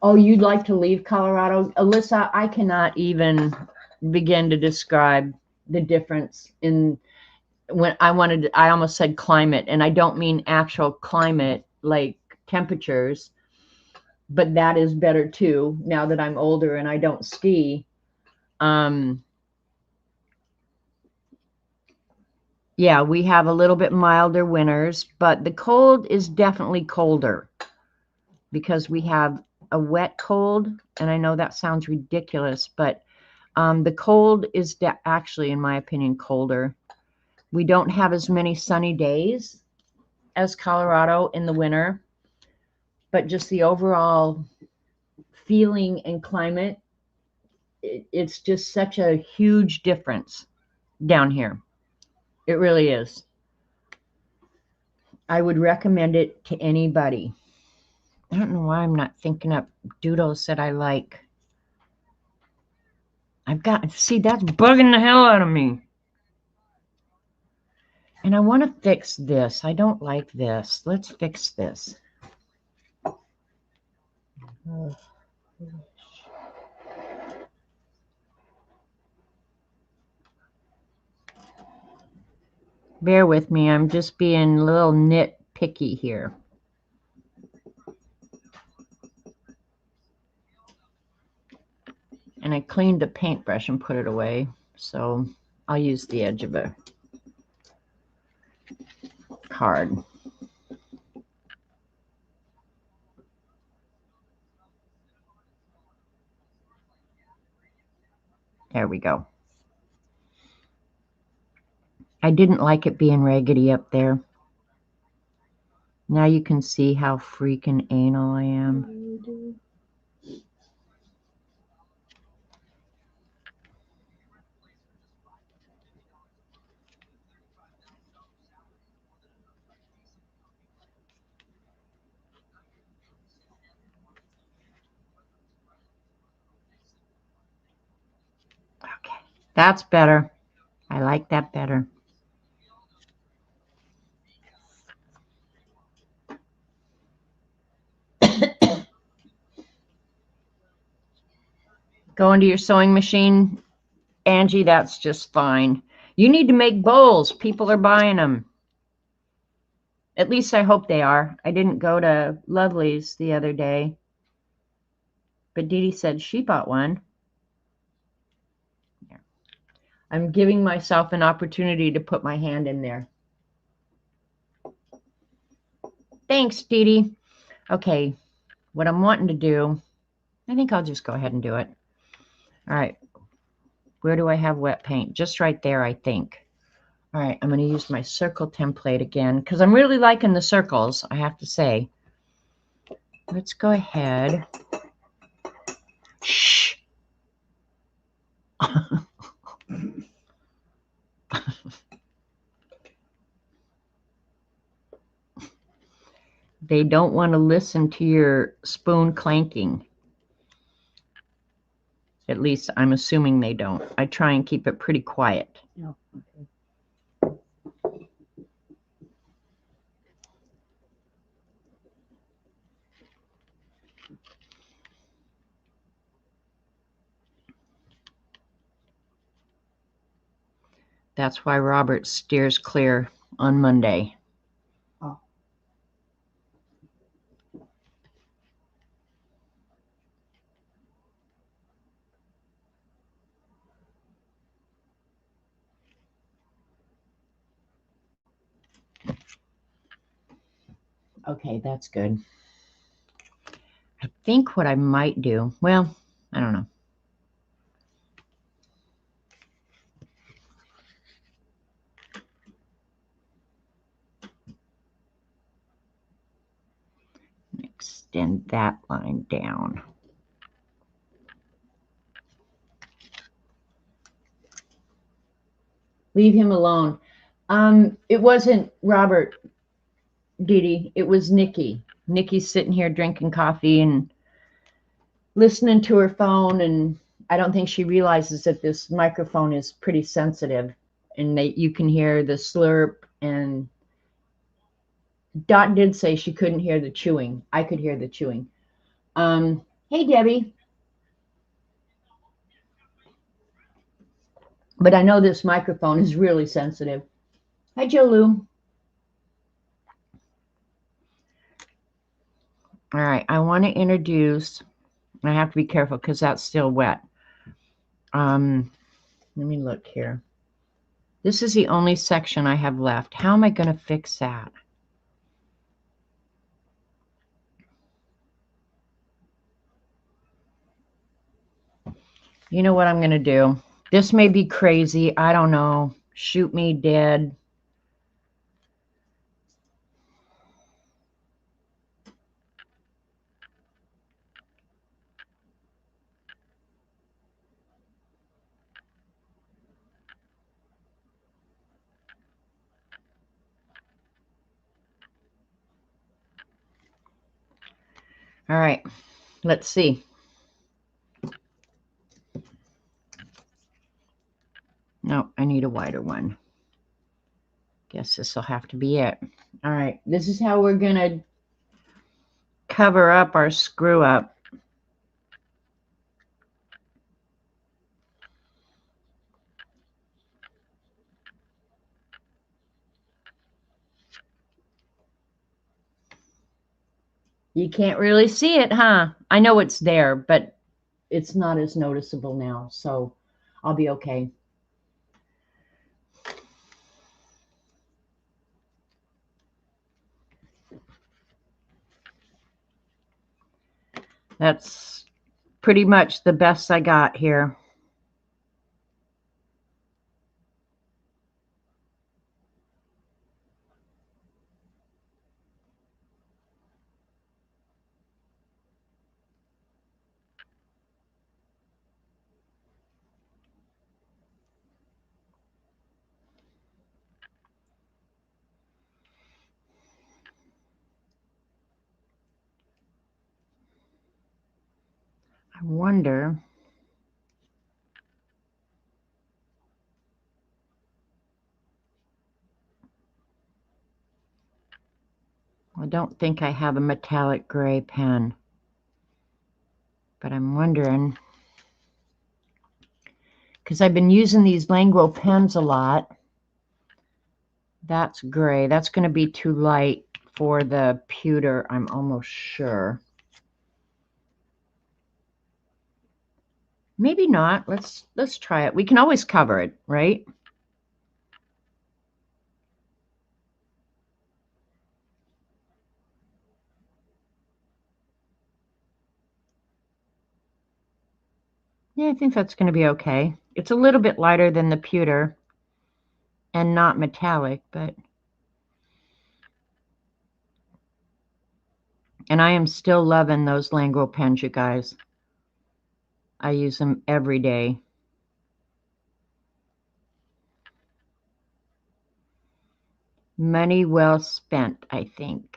Oh, you'd like to leave Colorado? Alyssa, I cannot even begin to describe the difference in when I almost said climate, and I don't mean actual climate like temperatures, but that is better too now that I'm older and I don't ski. Yeah, we have a little bit milder winters, but the cold is definitely colder because we have a wet cold, and I know that sounds ridiculous, but the cold is actually, in my opinion, colder. We don't have as many sunny days as Colorado in the winter, but just the overall feeling and climate, it's just such a huge difference down here. It really is. I would recommend it to anybody. I don't know why I'm not thinking up doodles that I like. See, that's bugging the hell out of me. And I want to fix this. I don't like this. Let's fix this. Bear with me. I'm just being a little nitpicky here. And I cleaned the paintbrush and put it away. So I'll use the edge of a card. There we go. I didn't like it being raggedy up there. Now you can see how freaking anal I am. Okay, that's better. I like that better. Go into your sewing machine, Angie, that's just fine. You need to make bowls. People are buying them. At least I hope they are. I didn't go to Lovely's the other day, but Dee Dee said she bought one. I'm giving myself an opportunity to put my hand in there. Thanks, Dee Dee. Okay, what I'm wanting to do, I think I'll just go ahead and do it. All right, where do I have wet paint? Just right there, I think. All right, I'm going to use my circle template again because I'm really liking the circles, I have to say. Let's go ahead. Shh. They don't want to listen to your spoon clanking. At least I'm assuming they don't. I try and keep it pretty quiet. Oh, okay. That's why Robert steers clear on Monday. Oh. Okay, that's good. I think what I might do, well, I don't know. Extend that line down. Leave him alone. It wasn't Robert, Dee Dee. It was Nikki. Nikki's sitting here drinking coffee and listening to her phone, and I don't think she realizes that this microphone is pretty sensitive and that you can hear the slurp. And Dot did say she couldn't hear the chewing. I could hear the chewing. Hey, Debbie. But I know this microphone is really sensitive. Hi, Joe Lou. All right, I want to introduce, I have to be careful because that's still wet. Let me look here. This is the only section I have left. How am I going to fix that? You know what I'm going to do? This may be crazy. I don't know. Shoot me dead. All right, let's see. No, I need a wider one. Guess this will have to be it. All right, this is how we're going to cover up our screw up. You can't really see it, huh? I know it's there, but it's not as noticeable now, so I'll be okay. That's pretty much the best I got here. I wonder. I don't think I have a metallic gray pen, but I'm wondering, because I've been using these Languo pens a lot. That's gray. That's going to be too light for the pewter, I'm almost sure. Maybe not. Let's try it. We can always cover it, right? Yeah, I think that's going to be okay. It's a little bit lighter than the pewter and not metallic, but... And I am still loving those Languo pens, you guys. I use them every day. Money well spent, I think.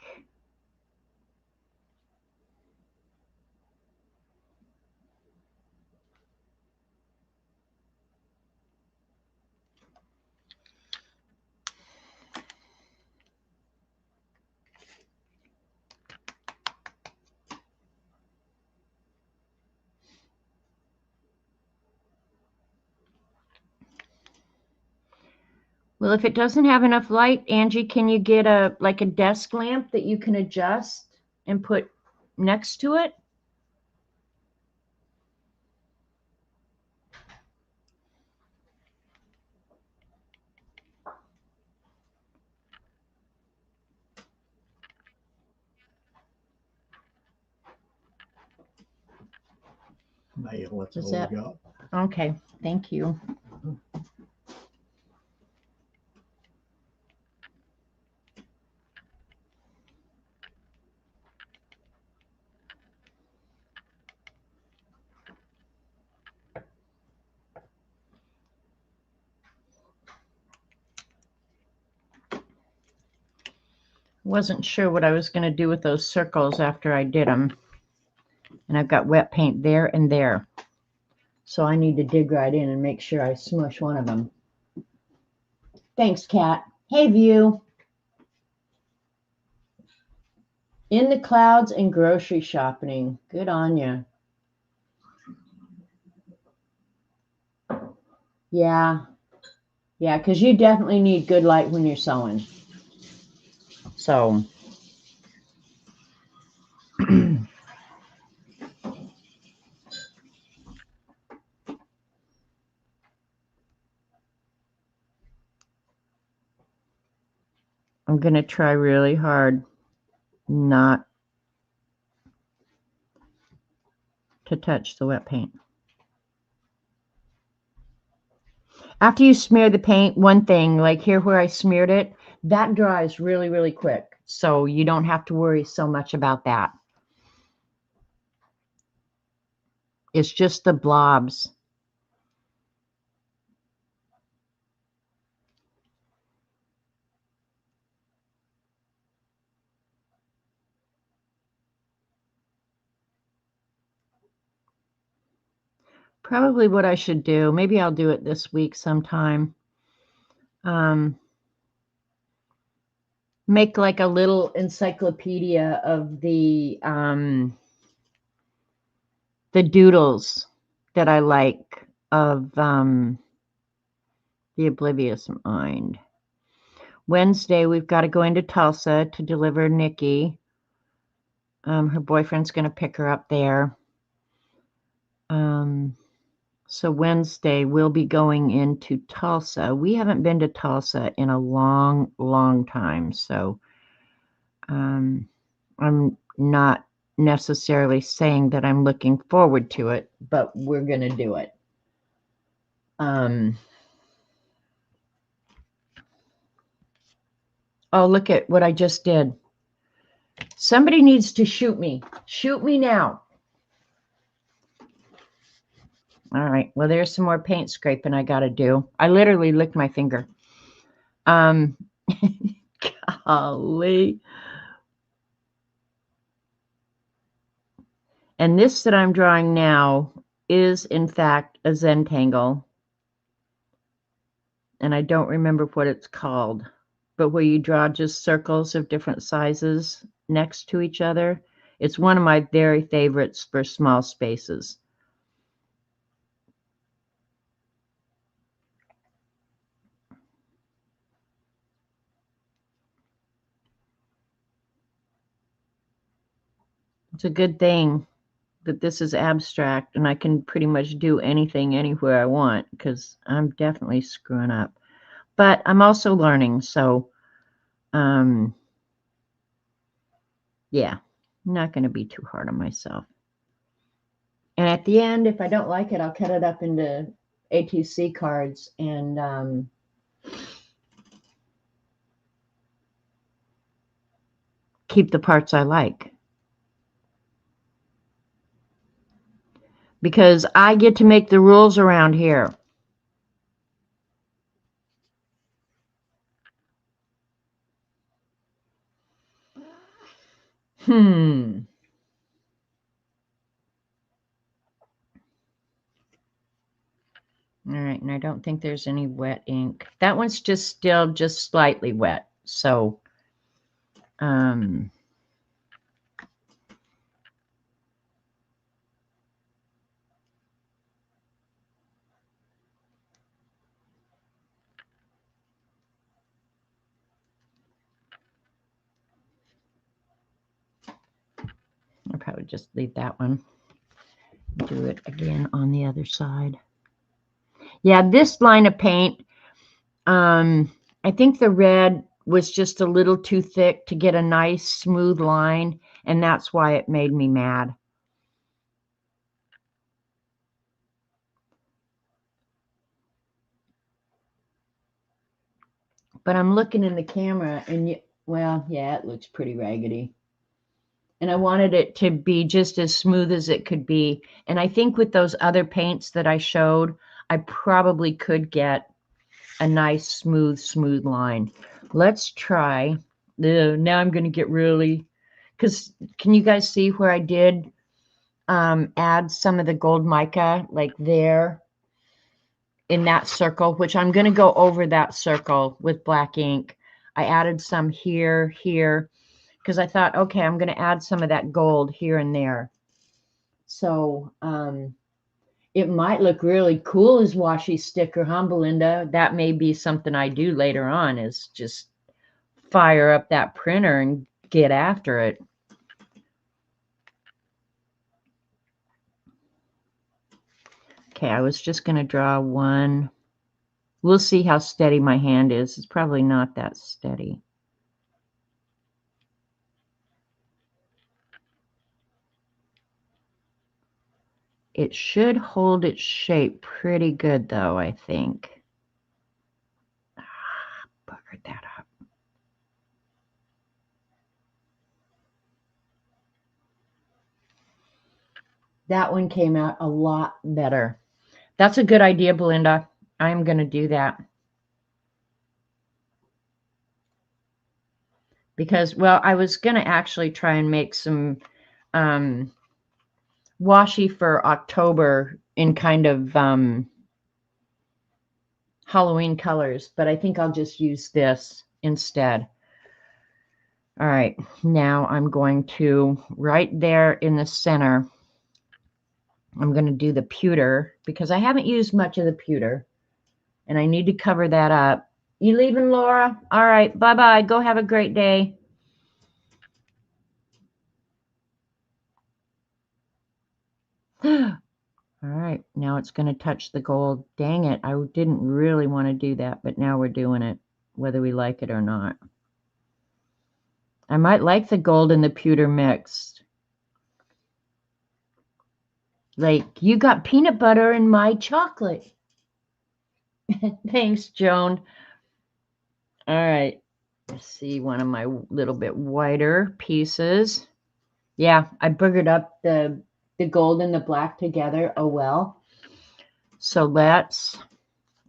Well, if it doesn't have enough light, Angie, can you get a desk lamp that you can adjust and put next to it? That's all we got. Okay, thank you. Wasn't sure what I was going to do with those circles after I did them. And I've got wet paint there and there. So I need to dig right in and make sure I smush one of them. Thanks, Kat. Hey, View. In the clouds and grocery shopping. Good on you. Yeah. Yeah, because you definitely need good light when you're sewing. So I'm going to try really hard not to touch the wet paint. After you smear the paint, one thing, like here where I smeared it, that dries really, really quick. So you don't have to worry so much about that. It's just the blobs. Probably what I should do, maybe I'll do it this week sometime. Make like a little encyclopedia of the doodles that I like of the Oblivious Mind. Wednesday, we've got to go into Tulsa to deliver Nikki. Her boyfriend's going to pick her up there. So Wednesday, we'll be going into Tulsa. We haven't been to Tulsa in a long, long time. So I'm not necessarily saying that I'm looking forward to it, but we're going to do it. Oh, look at what I just did. Somebody needs to shoot me. Shoot me now. All right. Well, there's some more paint scraping I got to do. I literally licked my finger. Golly. And this that I'm drawing now is, in fact, a Zentangle. And I don't remember what it's called, but where you draw just circles of different sizes next to each other. It's one of my very favorites for small spaces. It's a good thing that this is abstract and I can pretty much do anything anywhere I want, because I'm definitely screwing up. But I'm also learning, so yeah, I'm not going to be too hard on myself. And at the end, if I don't like it, I'll cut it up into A2C cards and keep the parts I like. Because I get to make the rules around here. All right, and I don't think there's any wet ink. That one's still just slightly wet. So, I I'll probably just leave that one. Do it again on the other side. Yeah, this line of paint, I think the red was just a little too thick to get a nice smooth line, and that's why it made me mad. But I'm looking in the camera and, well, yeah, it looks pretty raggedy. And I wanted it to be just as smooth as it could be. And I think with those other paints that I showed, I probably could get a nice, smooth line. Let's try. Now I'm going to get really, because can you guys see where I did add some of the gold mica, like there in that circle, which I'm going to go over that circle with black ink. I added some here, because I thought, okay, I'm going to add some of that gold here and there. So It might look really cool as washi sticker, huh, Belinda? That may be something I do later on, is just fire up that printer and get after it. Okay, I was just going to draw one. We'll see how steady my hand is. It's probably not that steady. It should hold its shape pretty good, though, I think. Buggered that up. That one came out a lot better. That's a good idea, Belinda. I'm going to do that. Because, well, I was going to actually try and make some washi for October in kind of Halloween colors, but I think I'll just use this instead. All right, now I'm going to, right there in the center, I'm going to do the pewter because I haven't used much of the pewter and I need to cover that up. You leaving, Laura? All right, bye-bye. Go have a great day. All right, now it's going to touch the gold. Dang it, I didn't really want to do that, but now we're doing it, whether we like it or not. I might like the gold and the pewter mixed. Like, you got peanut butter in my chocolate. Thanks, Joan. All right, let's see one of my little bit whiter pieces. Yeah, I boogered up the gold and the black together. Oh, well. So let's,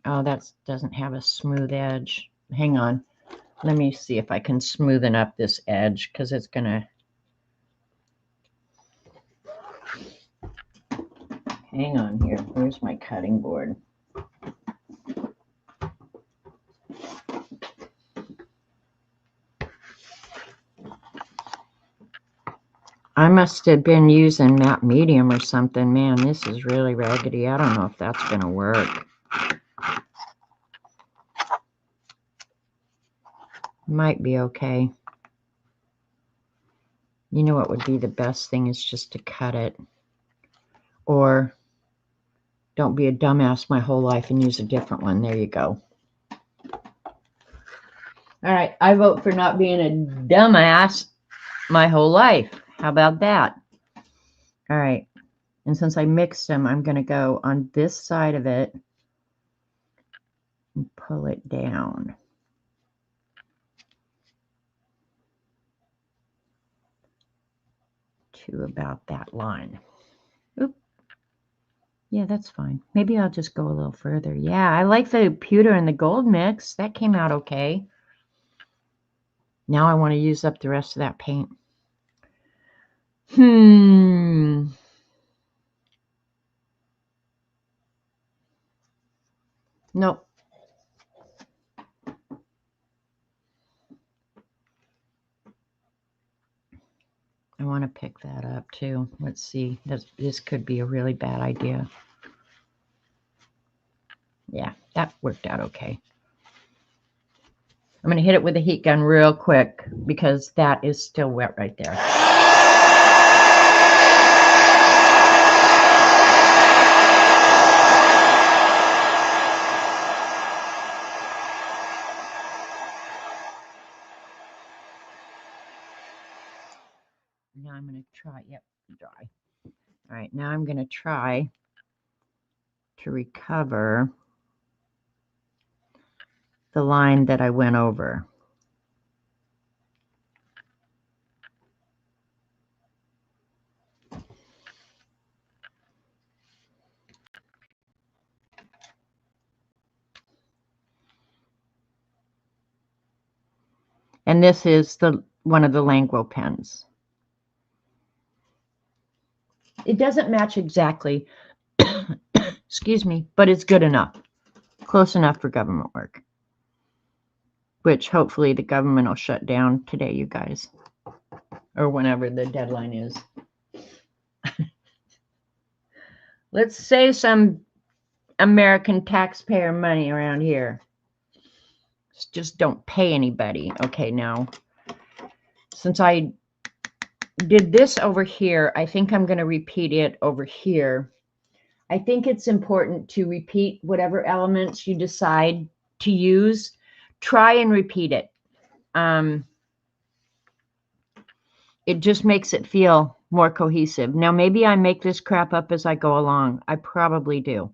oh, that doesn't have a smooth edge. Hang on. Let me see if I can smoothen up this edge because it's going to, hang on here. Where's my cutting board? I must have been using matte medium or something. Man, this is really raggedy. I don't know if that's going to work. Might be okay. You know what would be the best thing is just to cut it. Or don't be a dumbass my whole life and use a different one. There you go. All right, I vote for not being a dumbass my whole life. How about that? All right, and since I mixed them, I'm going to go on this side of it and pull it down to about that line. Oop. Yeah, that's fine. Maybe I'll just go a little further. Yeah, I like the pewter and the gold mix. That came out okay. Now I want to use up the rest of that paint. Nope. I want to pick that up too. Let's see. This could be a really bad idea. Yeah, that worked out okay. I'm going to hit it with a heat gun real quick because that is still wet right there. Now I'm going to try, yep, dry. All right, now I'm going to try to recover the line that I went over. And this is one of the Languo pens. It doesn't match exactly, excuse me, but it's good enough. Close enough for government work. Which hopefully the government will shut down today, you guys. Or whenever the deadline is. Let's save some American taxpayer money around here. Just don't pay anybody. Okay, now, since I did this over here, I think I'm going to repeat it over here. I think it's important to repeat whatever elements you decide to use. Try and repeat it. It just makes it feel more cohesive. Now, maybe I make this crap up as I go along. I probably do.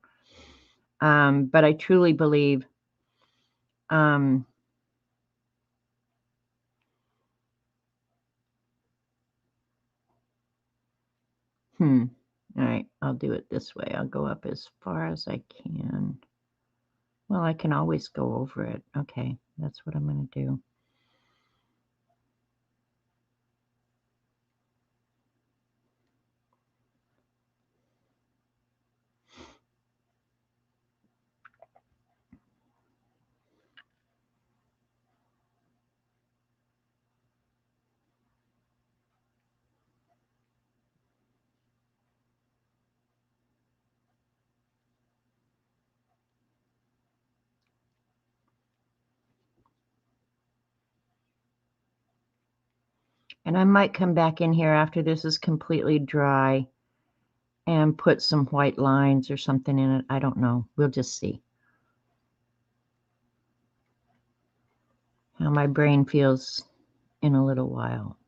But I truly believe all right, I'll do it this way. I'll go up as far as I can. Well, I can always go over it. Okay, that's what I'm going to do. And I might come back in here after this is completely dry and put some white lines or something in it. I don't know. We'll just see how my brain feels in a little while.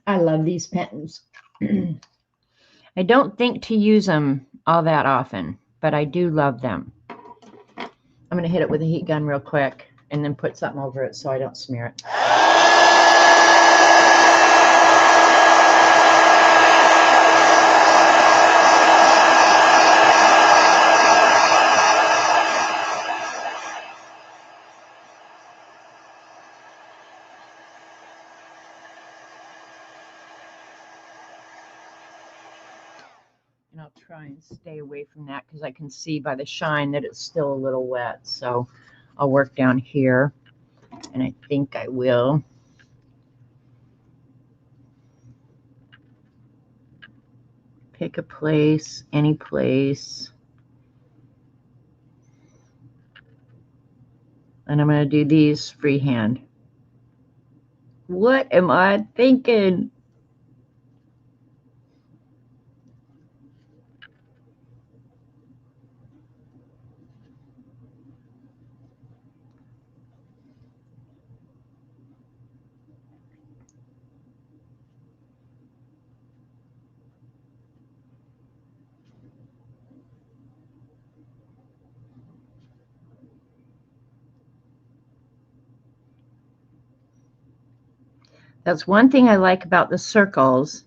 I love these pens. I don't think to use them all that often, but I do love them. I'm going to hit it with a heat gun real quick and then put something over it so I don't smear it. And I'll try and stay away from that because I can see by the shine that it's still a little wet. So I'll work down here, and I think I will. Pick a place, any place. And I'm going to do these freehand. What am I thinking? That's one thing I like about the circles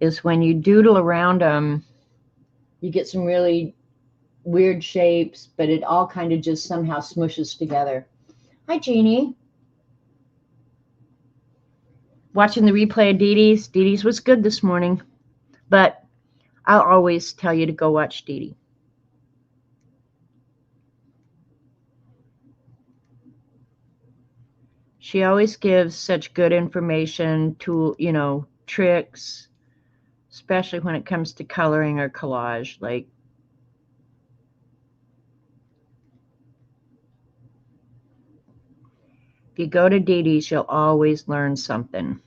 is when you doodle around them, you get some really weird shapes, but it all kind of just somehow smushes together. Hi, Jeannie. Watching the replay of Dee Dee's. Dee Dee's was good this morning, but I'll always tell you to go watch Dee Dee. She always gives such good information, tricks, especially when it comes to coloring or collage. Like, if you go to Dee Dee's, you'll always learn something.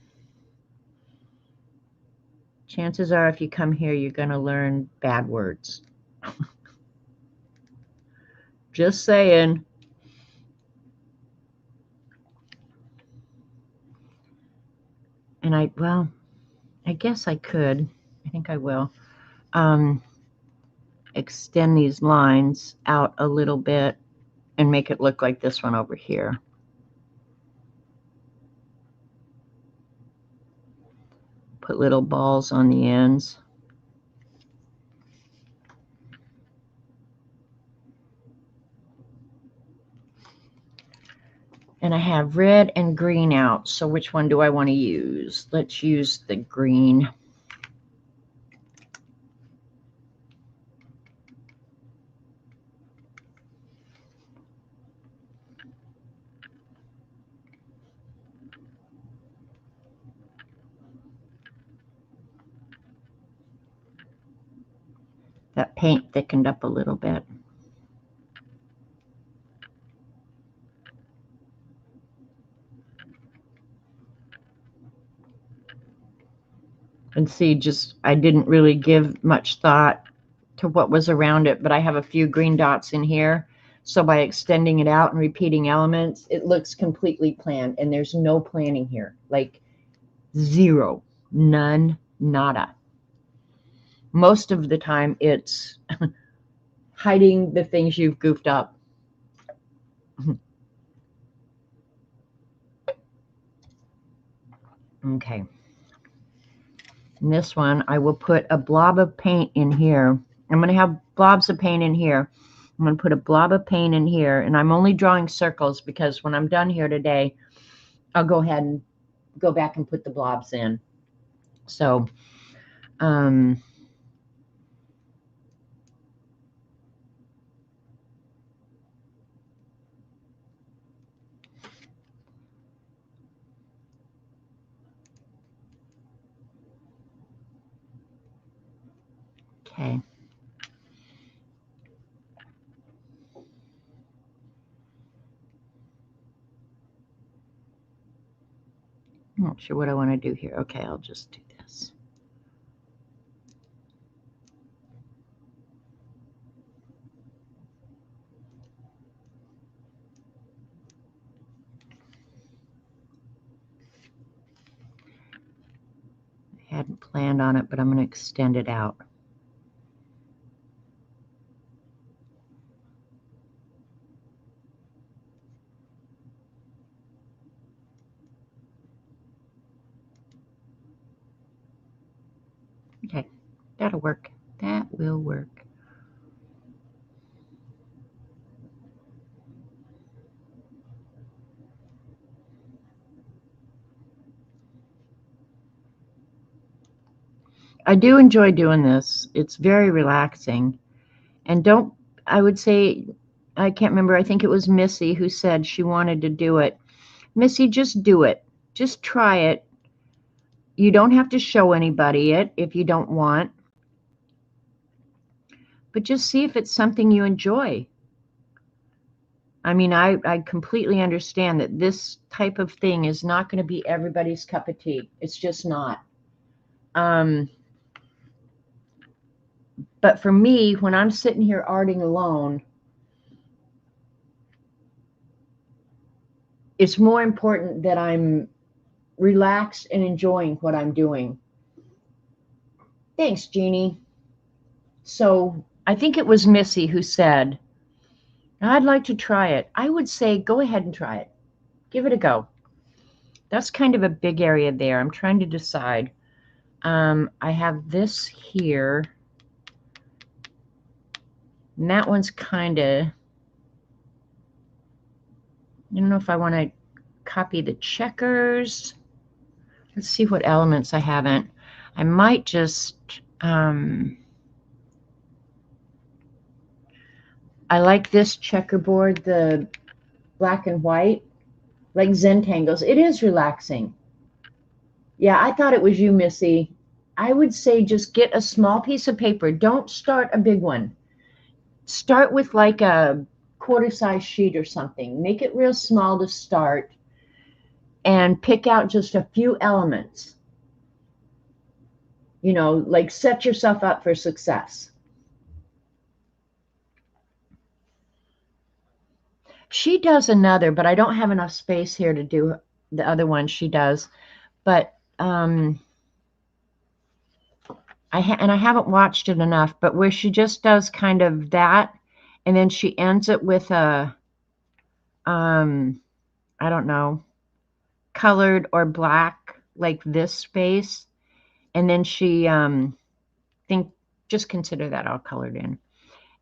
Chances are if you come here, you're going to learn bad words. Just saying. And I guess I could. I think I will. Extend these lines out a little bit and make it look like this one over here. Put little balls on the ends. And I have red and green out. So which one do I want to use? Let's use the green. That paint thickened up a little bit. And see, just I didn't really give much thought to what was around it, but I have a few green dots in here. So by extending it out and repeating elements, it looks completely planned, and there's no planning here. Like zero, none, nada. Most of the time it's hiding the things you've goofed up. Okay. And this one, I will put a blob of paint in here. I'm going to have blobs of paint in here. I'm going to put a blob of paint in here, and I'm only drawing circles because when I'm done here today, I'll go ahead and go back and put the blobs in. So, okay. I'm not sure what I want to do here. Okay, I'll just do this. I hadn't planned on it, but I'm going to extend it out. Okay, that'll work. That will work. I do enjoy doing this. It's very relaxing. And I would say, I can't remember, I think it was Missy who said she wanted to do it. Missy, just do it. Just try it. You don't have to show anybody it if you don't want. But just see if it's something you enjoy. I mean, I completely understand that this type of thing is not going to be everybody's cup of tea. It's just not. But for me, when I'm sitting here arting alone, it's more important that I'm relaxed and enjoying what I'm doing. Thanks, Jeannie. So I think it was Missy who said, I'd like to try it. I would say go ahead and try it. Give it a go. That's kind of a big area there. I'm trying to decide. I have this here. And that one's kind of, I don't know if I want to copy the checkers. Let's see what elements I haven't. I might just, I like this checkerboard, the black and white, like Zentangles. It is relaxing. Yeah, I thought it was you, Missy. I would say just get a small piece of paper. Don't start a big one. Start with like a quarter-size sheet or something. Make it real small to start and pick out just a few elements. You know, like set yourself up for success. She does another, but I don't have enough space here to do the other one she does. But I haven't watched it enough, but where she just does kind of that, and then she ends it with a, I don't know, colored or black, like this space, and then she just consider that all colored in,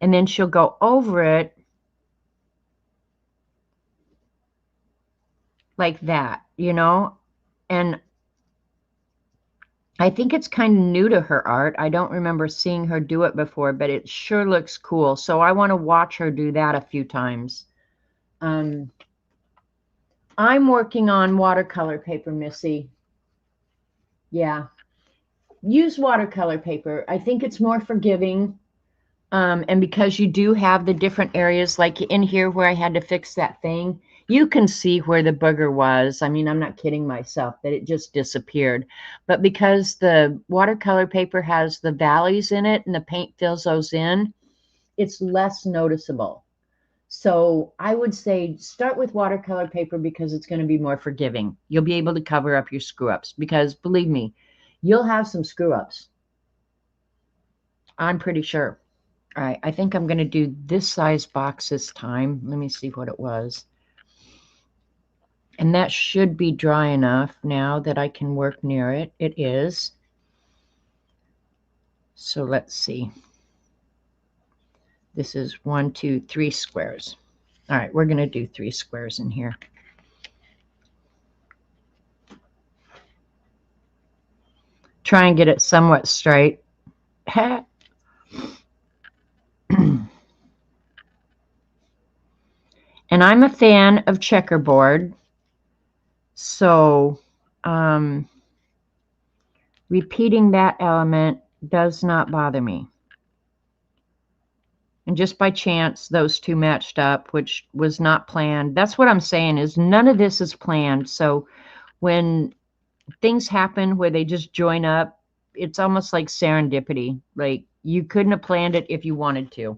and then she'll go over it like that, you know, and I think it's kind of new to her art. I don't remember seeing her do it before, but it sure looks cool. So I want to watch her do that a few times. I'm working on watercolor paper, Missy. Yeah. Use watercolor paper. I think it's more forgiving. And because you do have the different areas, like in here where I had to fix that thing, you can see where the booger was. I mean, I'm not kidding myself that it just disappeared. But because the watercolor paper has the valleys in it and the paint fills those in, it's less noticeable. So I would say start with watercolor paper because it's going to be more forgiving. You'll be able to cover up your screw-ups because believe me, you'll have some screw-ups. I'm pretty sure. All right, I think I'm going to do this size box this time. Let me see what it was. And that should be dry enough now that I can work near it. It is. So let's see. This is 1, 2, 3 squares. All right, we're going to do 3 squares in here. Try and get it somewhat straight. And I'm a fan of checkerboard, so repeating that element does not bother me. And just by chance, those two matched up, which was not planned. That's what I'm saying is none of this is planned. So when things happen where they just join up, it's almost like serendipity. Like you couldn't have planned it if you wanted to.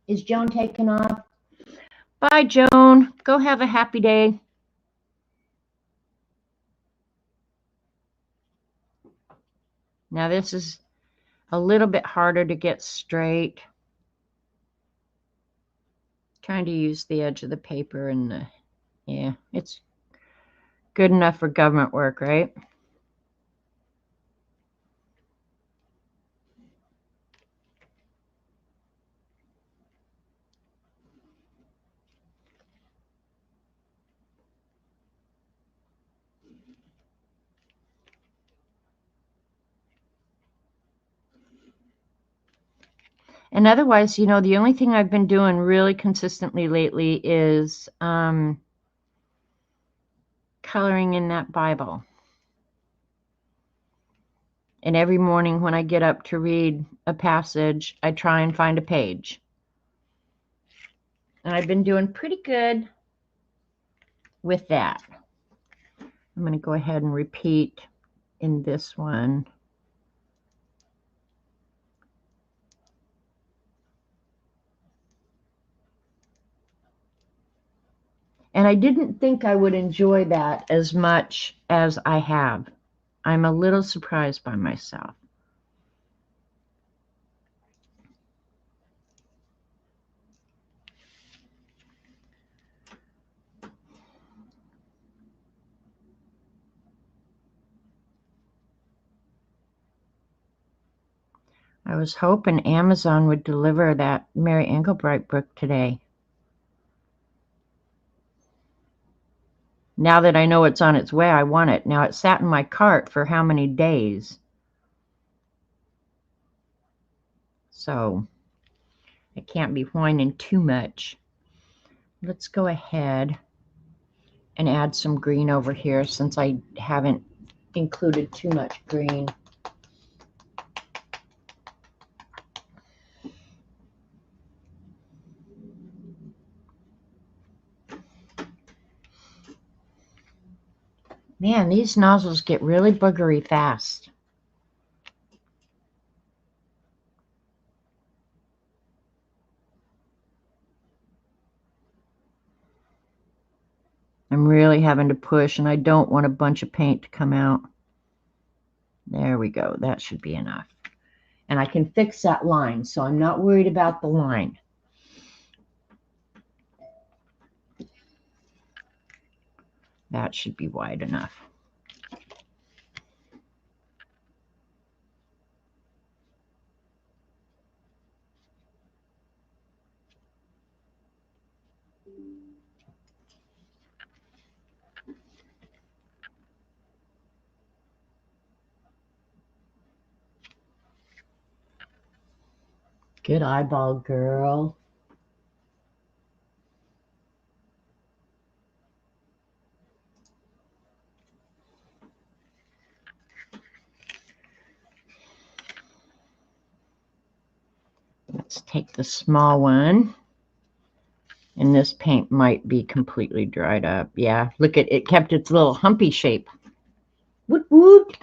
Is Joan taking off? Bye, Joan. Go have a happy day. Now this is a little bit harder to get straight. Trying to use the edge of the paper and the, yeah, it's good enough for government work, right? And otherwise, you know, the only thing I've been doing really consistently lately is coloring in that Bible. And every morning when I get up to read a passage, I try and find a page. And I've been doing pretty good with that. I'm going to go ahead and repeat in this one. And I didn't think I would enjoy that as much as I have. I'm a little surprised by myself. I was hoping Amazon would deliver that Mary Engelbreit book today. Now that I know it's on its way, I want it. Now it sat in my cart for how many days? So I can't be whining too much. Let's go ahead and add some green over here since I haven't included too much green. Man, these nozzles get really boogery fast. I'm really having to push, and I don't want a bunch of paint to come out. There we go. That should be enough. And I can fix that line, so I'm not worried about the line. That should be wide enough. Good eyeball, girl. Let's take the small one. And this paint might be completely dried up. Yeah, look at it, kept its little humpy shape. Woot woot.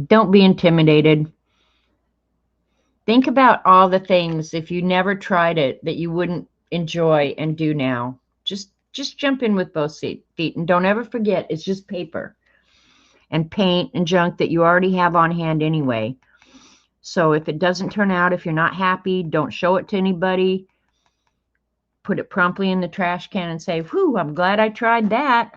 Don't be intimidated. Think about all the things, if you never tried it, that you wouldn't enjoy and do now. Just jump in with both feet. And don't ever forget, it's just paper and paint and junk that you already have on hand anyway. So if it doesn't turn out, if you're not happy, don't show it to anybody. Put it promptly in the trash can and say, whew, I'm glad I tried that.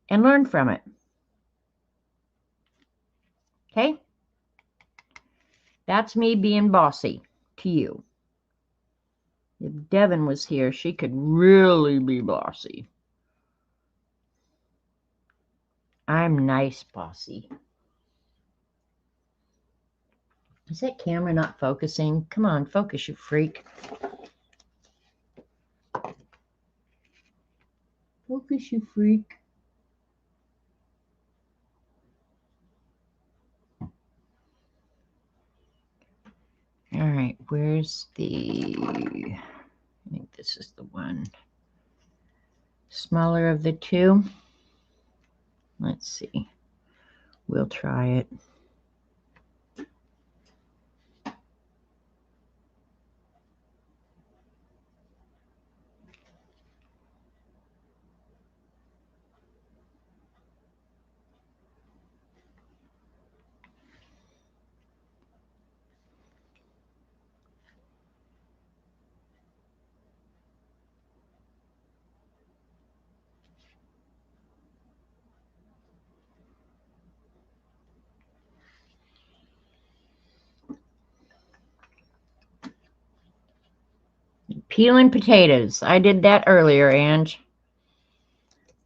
And learn from it. Okay? That's me being bossy to you. If Devin was here, she could really be bossy. I'm nice bossy. Is that camera not focusing? Come on, focus, you freak. Focus, you freak. All right, where's the... I think this is the one. Smaller of the two. Let's see. We'll try it. Peeling potatoes. I did that earlier, and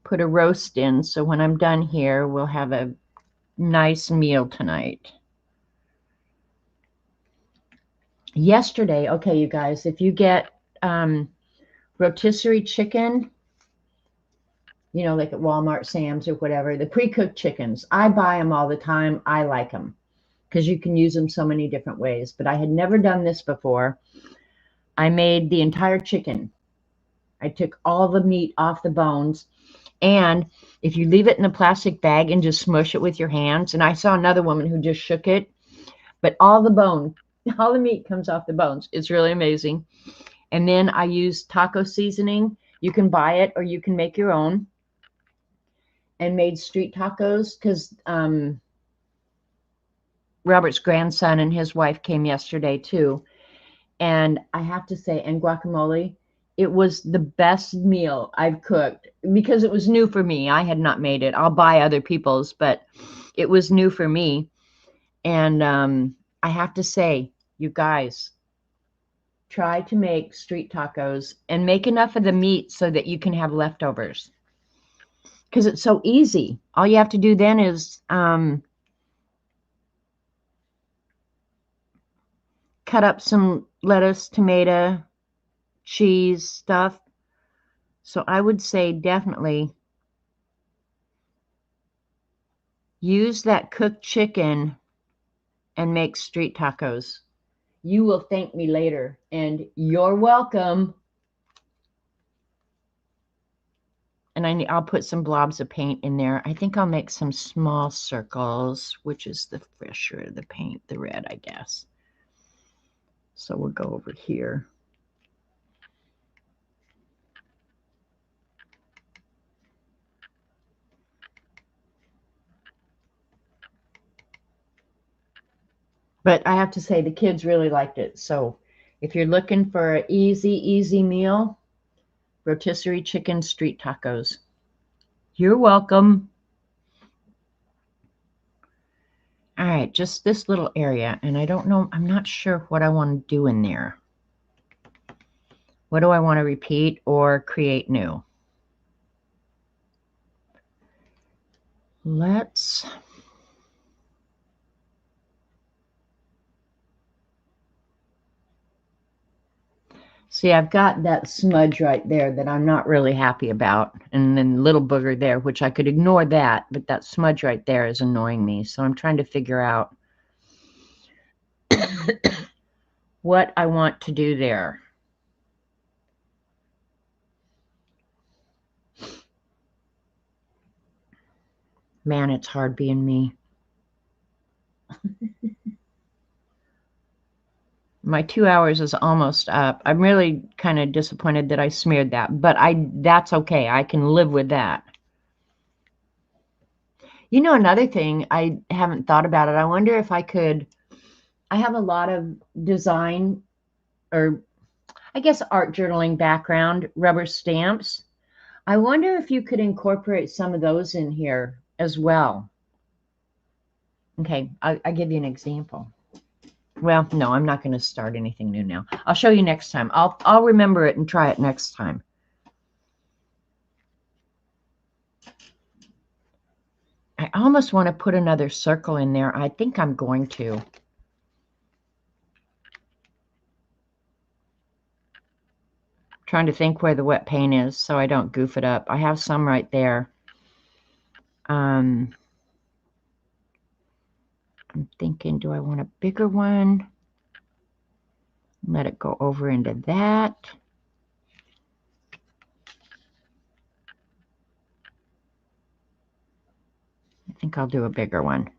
put a roast in, so when I'm done here, we'll have a nice meal tonight. Yesterday, okay, you guys, if you get rotisserie chicken, you know, like at Walmart, Sam's, or whatever, the pre-cooked chickens, I buy them all the time. I like them because you can use them so many different ways, but I had never done this before. I made the entire chicken. I took all the meat off the bones, and if you leave it in a plastic bag and just smush it with your hands, and I saw another woman who just shook it, but all the bone, all the meat comes off the bones. It's really amazing. And then I use taco seasoning. You can buy it or you can make your own. And made street tacos because Robert's grandson and his wife came yesterday too. And I have to say, and guacamole, it was the best meal I've cooked because it was new for me. I had not made it. I'll buy other people's, but it was new for me. And I have to say, you guys, try to make street tacos and make enough of the meat so that you can have leftovers. Because it's so easy. All you have to do then is cut up some lettuce, tomato, cheese stuff. So I would say definitely use that cooked chicken and make street tacos. You will thank me later, and you're welcome. And I'll put some blobs of paint in there. I think I'll make some small circles, which is the fresher, the paint, the red, I guess. So we'll go over here. But I have to say the kids really liked it. So if you're looking for an easy meal, rotisserie chicken street tacos. You're welcome. All right, just this little area. And I don't know, I'm not sure what I want to do in there. What do I want to repeat or create new? Let's... See, I've got that smudge right there that I'm not really happy about. And then little booger there, which I could ignore that, but that smudge right there is annoying me. So I'm trying to figure out what I want to do there. Man, it's hard being me. My 2 hours is almost up. I'm really kind of disappointed that I smeared that, but that's okay. I can live with that. You know, another thing, I haven't thought about it. I wonder if I could, I have a lot of design, or I guess art journaling background, rubber stamps. I wonder if you could incorporate some of those in here as well. Okay, I'll give you an example. Well, no, I'm not going to start anything new now. I'll show you next time. I'll remember it and try it next time. I almost want to put another circle in there. I think I'm going to. Trying to think where the wet paint is so I don't goof it up. I have some right there. I'm thinking, do I want a bigger one? Let it go over into that. I think I'll do a bigger one.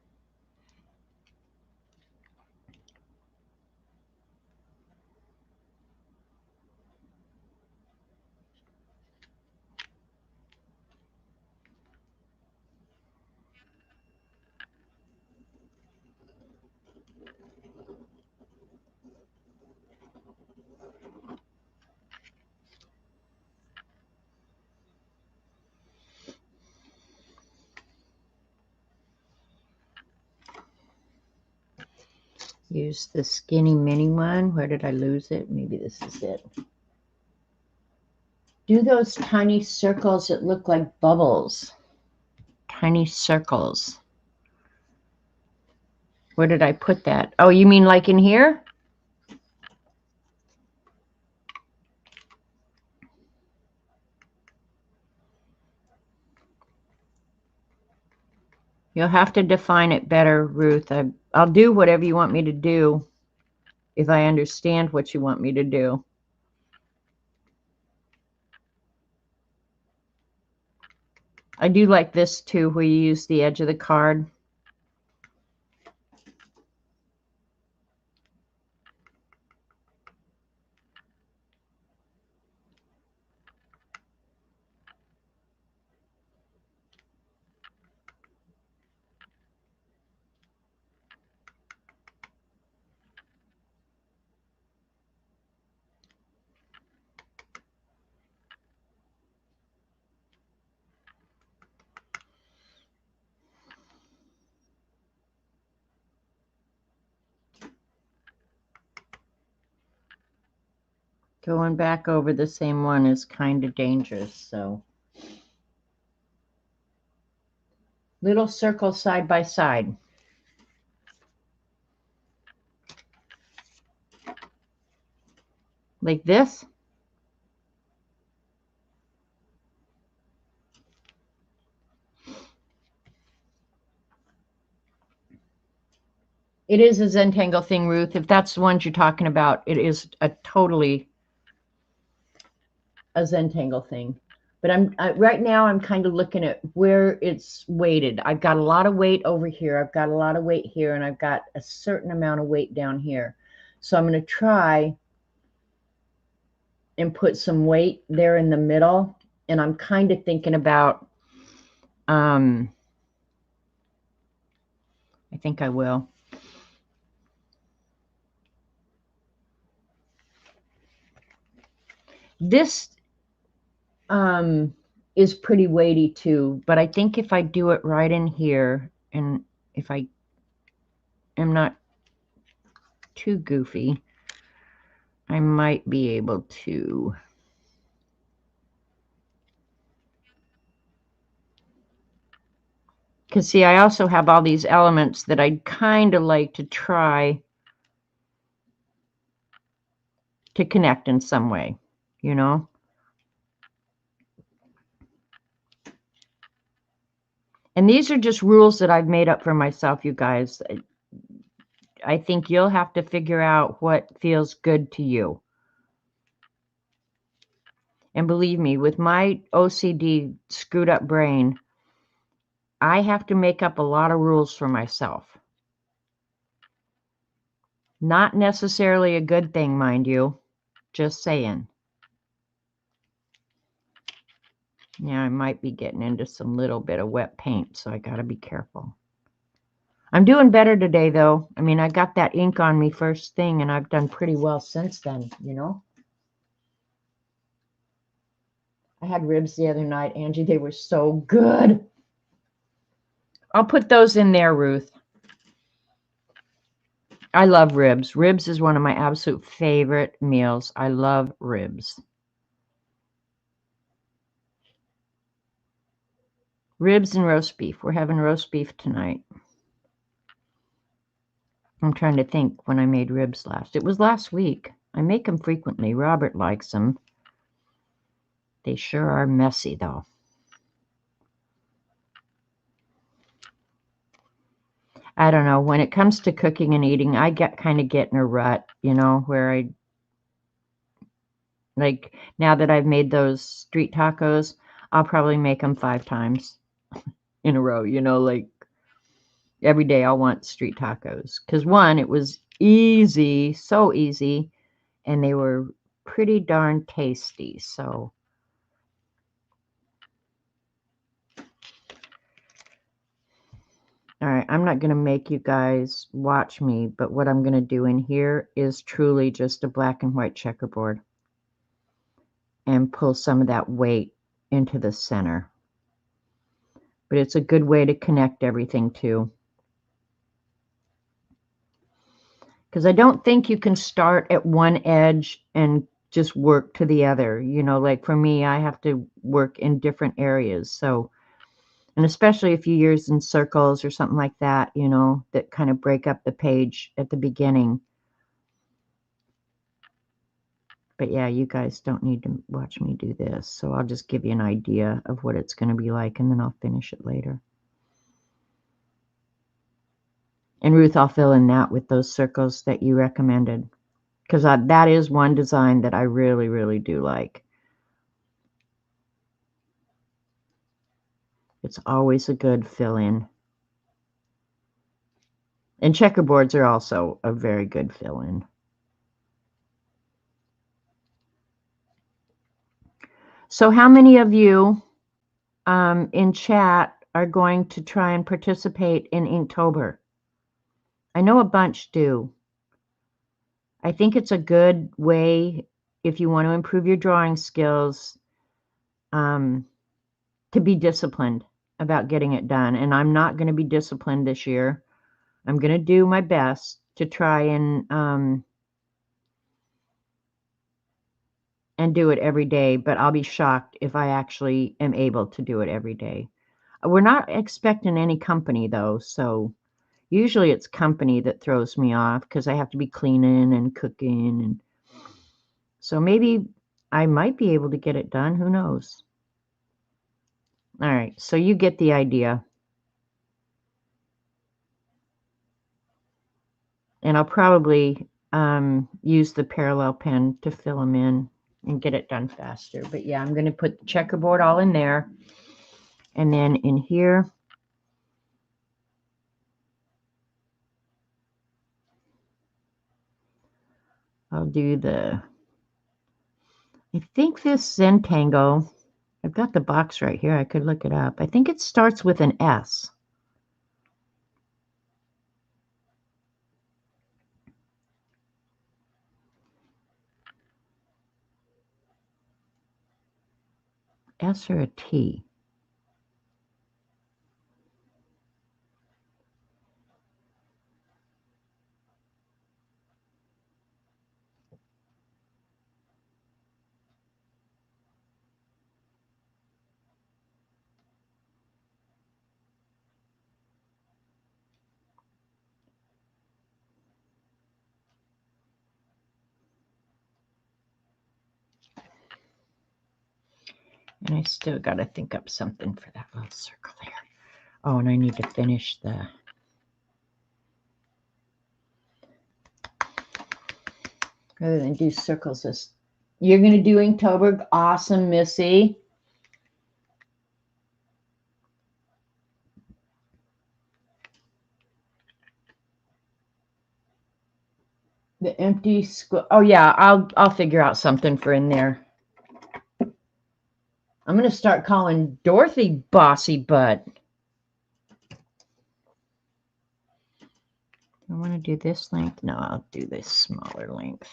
Use the skinny mini one. Where did I lose it? Maybe this is it. Do those tiny circles that look like bubbles. Tiny circles. Where did I put that? Oh, you mean like in here? You'll have to define it better, Ruth. I'll do whatever you want me to do if I understand what you want me to do. I do like this too, where you use the edge of the card. Going back over the same one is kind of dangerous, so. Little circles side by side. Like this. It is a Zentangle thing, Ruth. If that's the ones you're talking about, it is a totally a Zentangle thing. But right now I'm kind of looking at where it's weighted. I've got a lot of weight over here. I've got a lot of weight here, and I've got a certain amount of weight down here. So I'm going to try and put some weight there in the middle. And I'm kind of thinking about, I think I will. This is pretty weighty too, but I think if I do it right in here, and if I am not too goofy, I might be able to. Because see, I also have all these elements that I'd kind of like to try to connect in some way, you know? And these are just rules that I've made up for myself, you guys. I think you'll have to figure out what feels good to you. And believe me, with my OCD screwed up brain, I have to make up a lot of rules for myself. Not necessarily a good thing, mind you. Just saying. Yeah, I might be getting into some little bit of wet paint, so I got to be careful. I'm doing better today, though. I mean, I got that ink on me first thing, and I've done pretty well since then, you know? I had ribs the other night, Angie. They were so good. I'll put those in there, Ruth. I love ribs. Ribs is one of my absolute favorite meals. I love ribs. Ribs and roast beef. We're having roast beef tonight. I'm trying to think when I made ribs last. It was last week. I make them frequently. Robert likes them. They sure are messy, though. I don't know. When it comes to cooking and eating, I kind of get in a rut, you know, where I, like, now that I've made those street tacos, I'll probably make them 5 times in a row, you know, like every day I'll want street tacos. Because one, it was easy, so easy, and they were pretty darn tasty. So all right, I'm not going to make you guys watch me, but what I'm going to do in here is truly just a black and white checkerboard and pull some of that weight into the center. But it's a good way to connect everything too. Because I don't think you can start at one edge and just work to the other. You know, like for me, I have to work in different areas. So, and especially if you use in circles or something like that, you know, that kind of break up the page at the beginning. But yeah, you guys don't need to watch me do this. So I'll just give you an idea of what it's going to be like, and then I'll finish it later. And Ruth, I'll fill in that with those circles that you recommended. Because that is one design that I really, really do like. It's always a good fill-in. And checkerboards are also a very good fill-in. So how many of you in chat are going to try and participate in Inktober? I know a bunch do. I think it's a good way, if you want to improve your drawing skills, to be disciplined about getting it done. And I'm not going to be disciplined this year. I'm going to do my best to try and do it every day, but I'll be shocked if I actually am able to do it every day. We're not expecting any company, though, so usually it's company that throws me off because I have to be cleaning and cooking. And so maybe I might be able to get it done. Who knows? All right, so you get the idea. And I'll probably use the parallel pen to fill them in and get it done faster. But yeah, I'm going to put the checkerboard all in there. And then in here, I'll do I think this Zentangle, I've got the box right here. I could look it up. I think it starts with an S. S or a T. And I still got to think up something for that little circle there. Oh, and I need to finish the... Rather than do circles, you're going to do Inktober. Awesome, Missy. The empty square. Oh yeah, I'll figure out something for in there. I'm going to start calling Dorothy Bossy Butt. I want to do this length. No, I'll do this smaller length.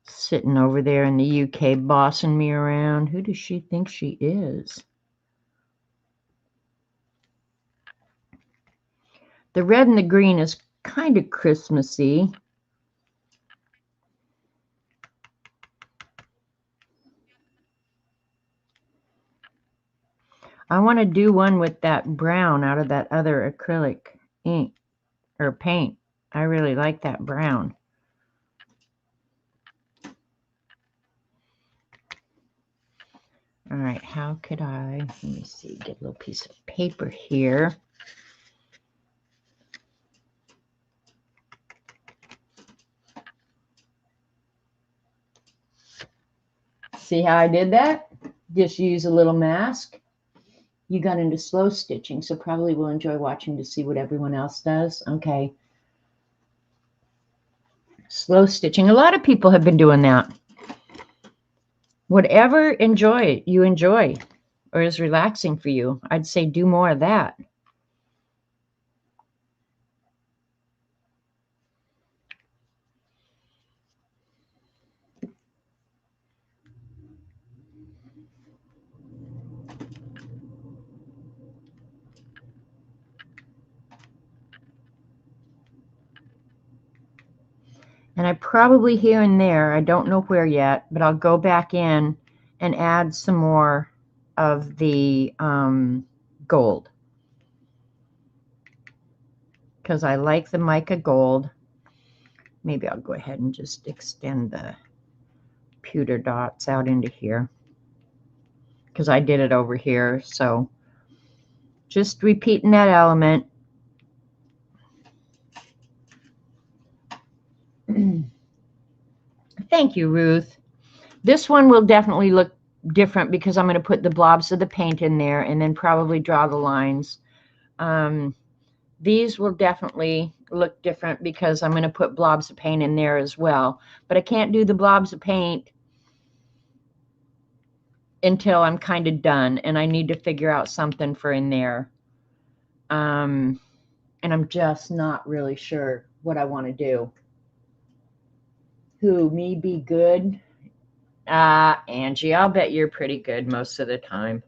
Sitting over there in the UK bossing me around. Who does she think she is? The red and the green is kind of Christmassy. I want to do one with that brown out of that other acrylic ink or paint. I really like that brown. All right, how could I, let me see, get a little piece of paper here. See how I did that? Just use a little mask. You got into slow stitching, so probably will enjoy watching to see what everyone else does. Okay. Slow stitching. A lot of people have been doing that. Whatever you enjoy or is relaxing for you, I'd say do more of that. And I probably here and there, I don't know where yet, but I'll go back in and add some more of the gold. Because I like the mica gold. Maybe I'll go ahead and just extend the pewter dots out into here. Because I did it over here. So just repeating that element. Thank you, Ruth. This one will definitely look different because I'm going to put the blobs of the paint in there and then probably draw the lines. These will definitely look different because I'm going to put blobs of paint in there as well. But I can't do the blobs of paint until I'm kind of done, and I need to figure out something for in there. And I'm just not really sure what I want to do. Who, me be good? Angie, I'll bet you're pretty good most of the time.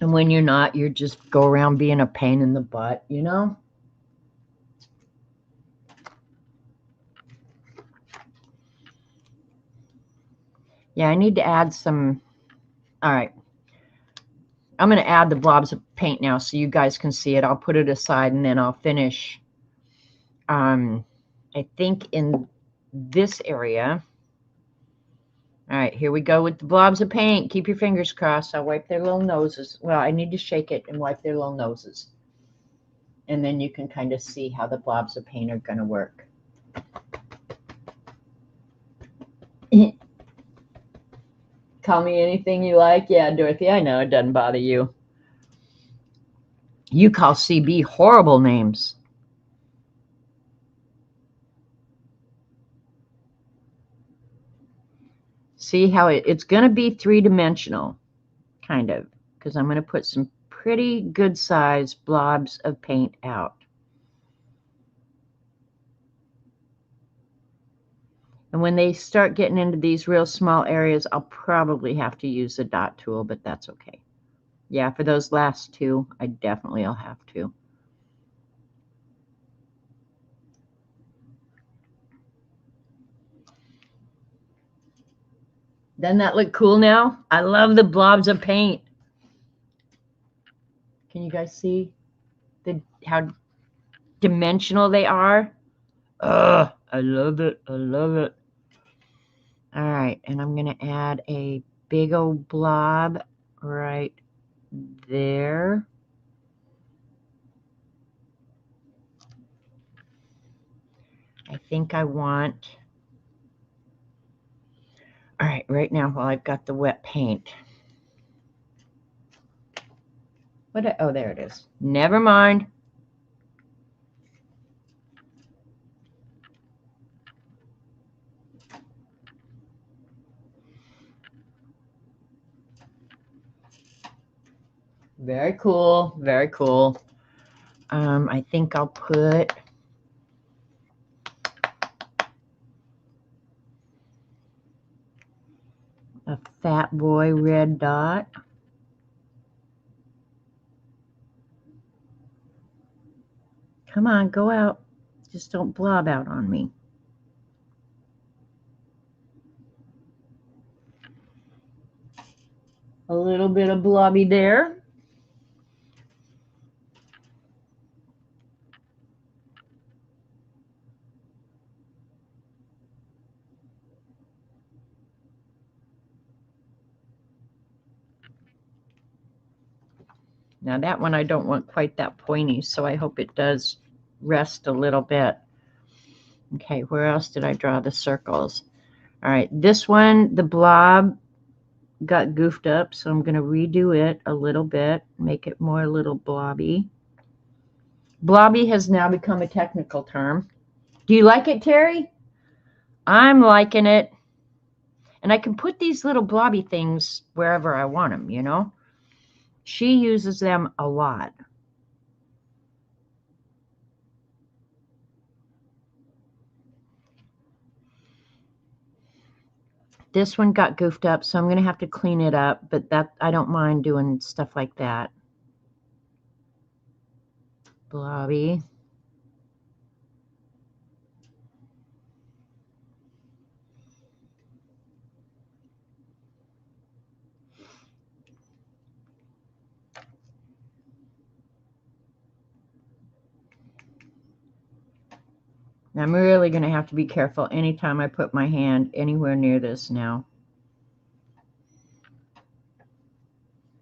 And when you're not, you just go around being a pain in the butt, you know? Yeah, I need to add some. All right. I'm going to add the blobs of paint now so you guys can see it. I'll put it aside and then I'll finish, I think, in this area. All right, here we go with the blobs of paint. Keep your fingers crossed. I'll wipe their little noses. Well, I need to shake it and wipe their little noses. And then you can kind of see how the blobs of paint are going to work. Call me anything you like. Yeah, Dorothy, I know it doesn't bother you. You call CB horrible names. See how it's going to be three-dimensional, kind of, because I'm going to put some pretty good size blobs of paint out. And when they start getting into these real small areas, I'll probably have to use the dot tool, but that's okay. Yeah, for those last two, I definitely will have to. Doesn't that look cool now? I love the blobs of paint. Can you guys see how dimensional they are? Oh, I love it. I love it. All right, and I'm going to add a big old blob right there. I think I want... All right, right now while I've got the wet paint. Oh, there it is. Never mind. Very cool. Very cool. I think I'll put a Fat Boy red dot. Come on, go out. Just don't blob out on me. A little bit of blobby there. Now that one I don't want quite that pointy, so I hope it does rest a little bit. Okay, where else did I draw the circles? All right, this one, the blob got goofed up, so I'm going to redo it a little bit, make it more a little blobby. Blobby has now become a technical term. Do you like it, Terry? I'm liking it. And I can put these little blobby things wherever I want them, you know? She uses them a lot. This one got goofed up, so I'm going to have to clean it up, but that I don't mind doing stuff like that. Blobby. I'm really going to have to be careful anytime I put my hand anywhere near this now.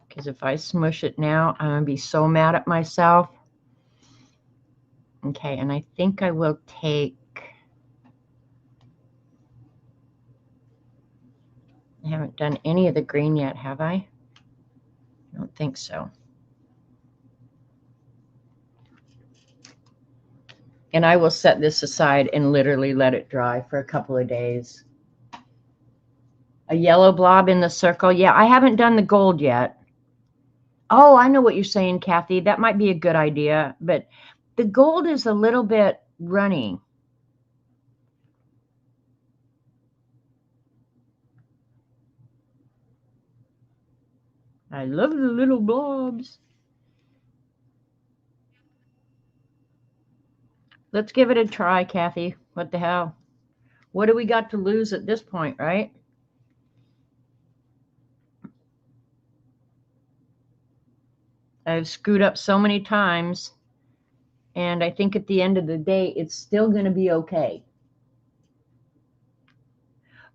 Because if I smush it now, I'm going to be so mad at myself. Okay, and I think I will take... I haven't done any of the green yet, have I? I don't think so. And I will set this aside and literally let it dry for a couple of days. A yellow blob in the circle. Yeah, I haven't done the gold yet. Oh, I know what you're saying, Kathy. That might be a good idea, but the gold is a little bit runny. I love the little blobs. Let's give it a try, Kathy. What the hell? What do we got to lose at this point, right? I've screwed up so many times, and I think at the end of the day, it's still going to be okay.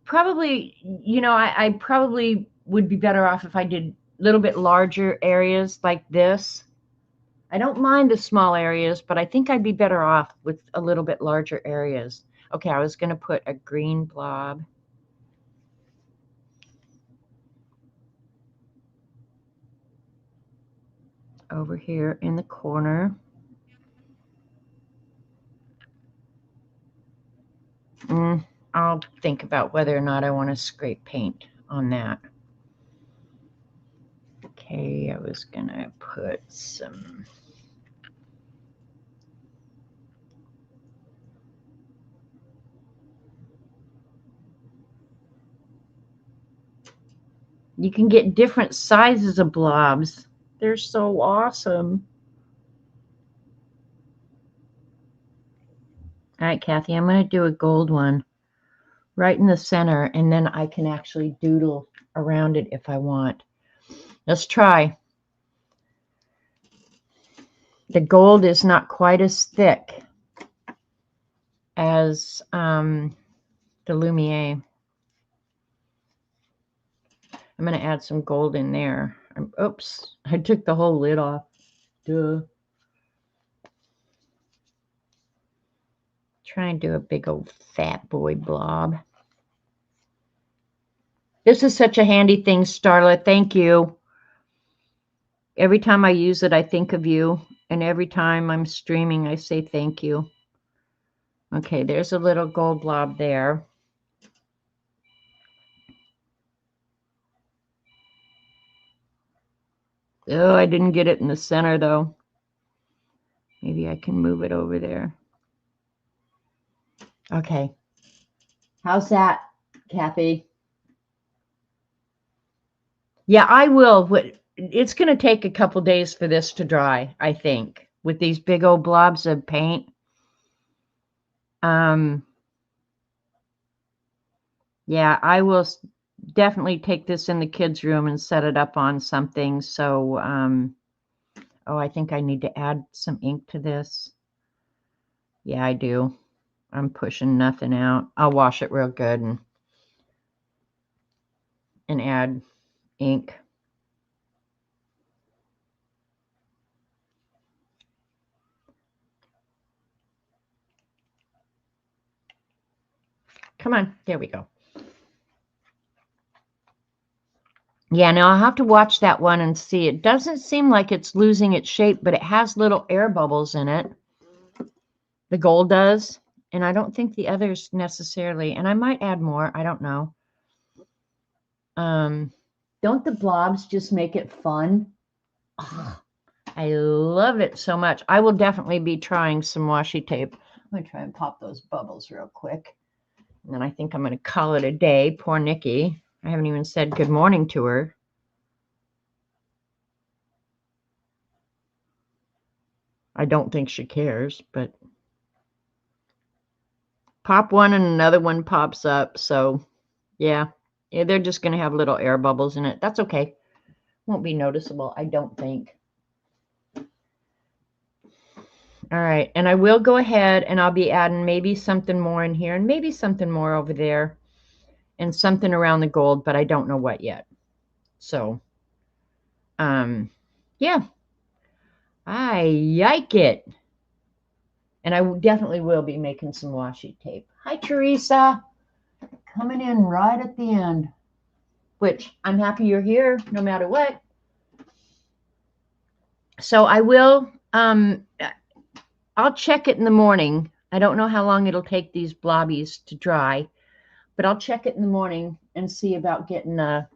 Probably, you know, I probably would be better off if I did a little bit larger areas like this. I don't mind the small areas, but I think I'd be better off with a little bit larger areas. Okay, I was going to put a green blob over here in the corner. I'll think about whether or not I want to scrape paint on that. Okay, I was going to put some... You can get different sizes of blobs. They're so awesome. All right, Kathy, I'm going to do a gold one right in the center, and then I can actually doodle around it if I want. Let's try. The gold is not quite as thick. as the Lumiere. I'm going to add some gold in there. Oops, I took the whole lid off. Duh. Try and do a big old fat boy blob. This is such a handy thing, Starla. Thank you. Every time I use it, I think of you. And every time I'm streaming, I say thank you. Okay, there's a little gold blob there. Oh, I didn't get it in the center, though. Maybe I can move it over there. Okay. How's that, Kathy? Yeah, I will. It's going to take a couple days for this to dry, I think, with these big old blobs of paint. Yeah, I will definitely take this in the kids' room and set it up on something. So, oh, I think I need to add some ink to this. Yeah, I do. I'm pushing nothing out. I'll wash it real good and add ink. Come on, there we go. Yeah, now I'll have to watch that one and see. It doesn't seem like it's losing its shape, but it has little air bubbles in it. The gold does, and I don't think the others necessarily. And I might add more. I don't know. Don't the blobs just make it fun? Oh, I love it so much. I will definitely be trying some washi tape. I'm going to try and pop those bubbles real quick. And then I think I'm going to call it a day. Poor Nikki. I haven't even said good morning to her. I don't think she cares, but pop one and another one pops up. So yeah, they're just going to have little air bubbles in it. That's okay. Won't be noticeable, I don't think. All right, and I will go ahead and I'll be adding maybe something more in here and maybe something more over there and something around the gold, but I don't know what yet. So, yeah, I like it. And I definitely will be making some washi tape. Hi, Teresa. Coming in right at the end, which I'm happy you're here no matter what. So I will, I'll check it in the morning. I don't know how long it'll take these blobbies to dry, but I'll check it in the morning and see about getting a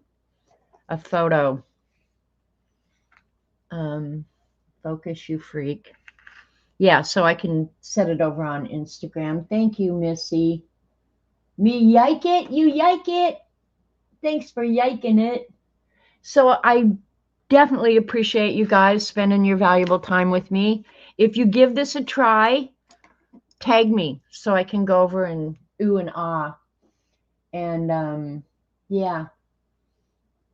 photo. Focus, you freak. Yeah, so I can set it over on Instagram. Thank you, Missy. Me yike it? You yike it? Thanks for yiking it. So I definitely appreciate you guys spending your valuable time with me. If you give this a try, tag me so I can go over and ooh and ah. And yeah.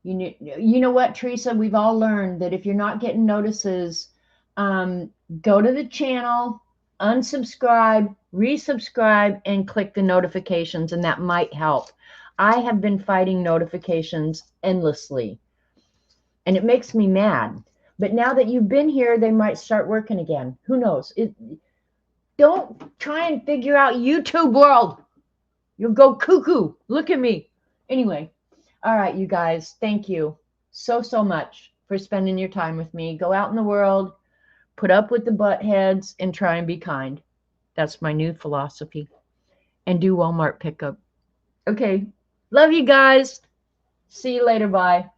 You know what, Teresa? We've all learned that if you're not getting notices, go to the channel, unsubscribe, resubscribe, and click the notifications, and that might help. I have been fighting notifications endlessly, and it makes me mad. But now that you've been here, they might start working again. Who knows? Don't try and figure out YouTube world. You'll go cuckoo. Look at me. Anyway. All right, you guys, thank you so much for spending your time with me. Go out in the world, put up with the butt heads, and try and be kind. That's my new philosophy. And do Walmart pickup. Okay, love you guys. See you later. Bye.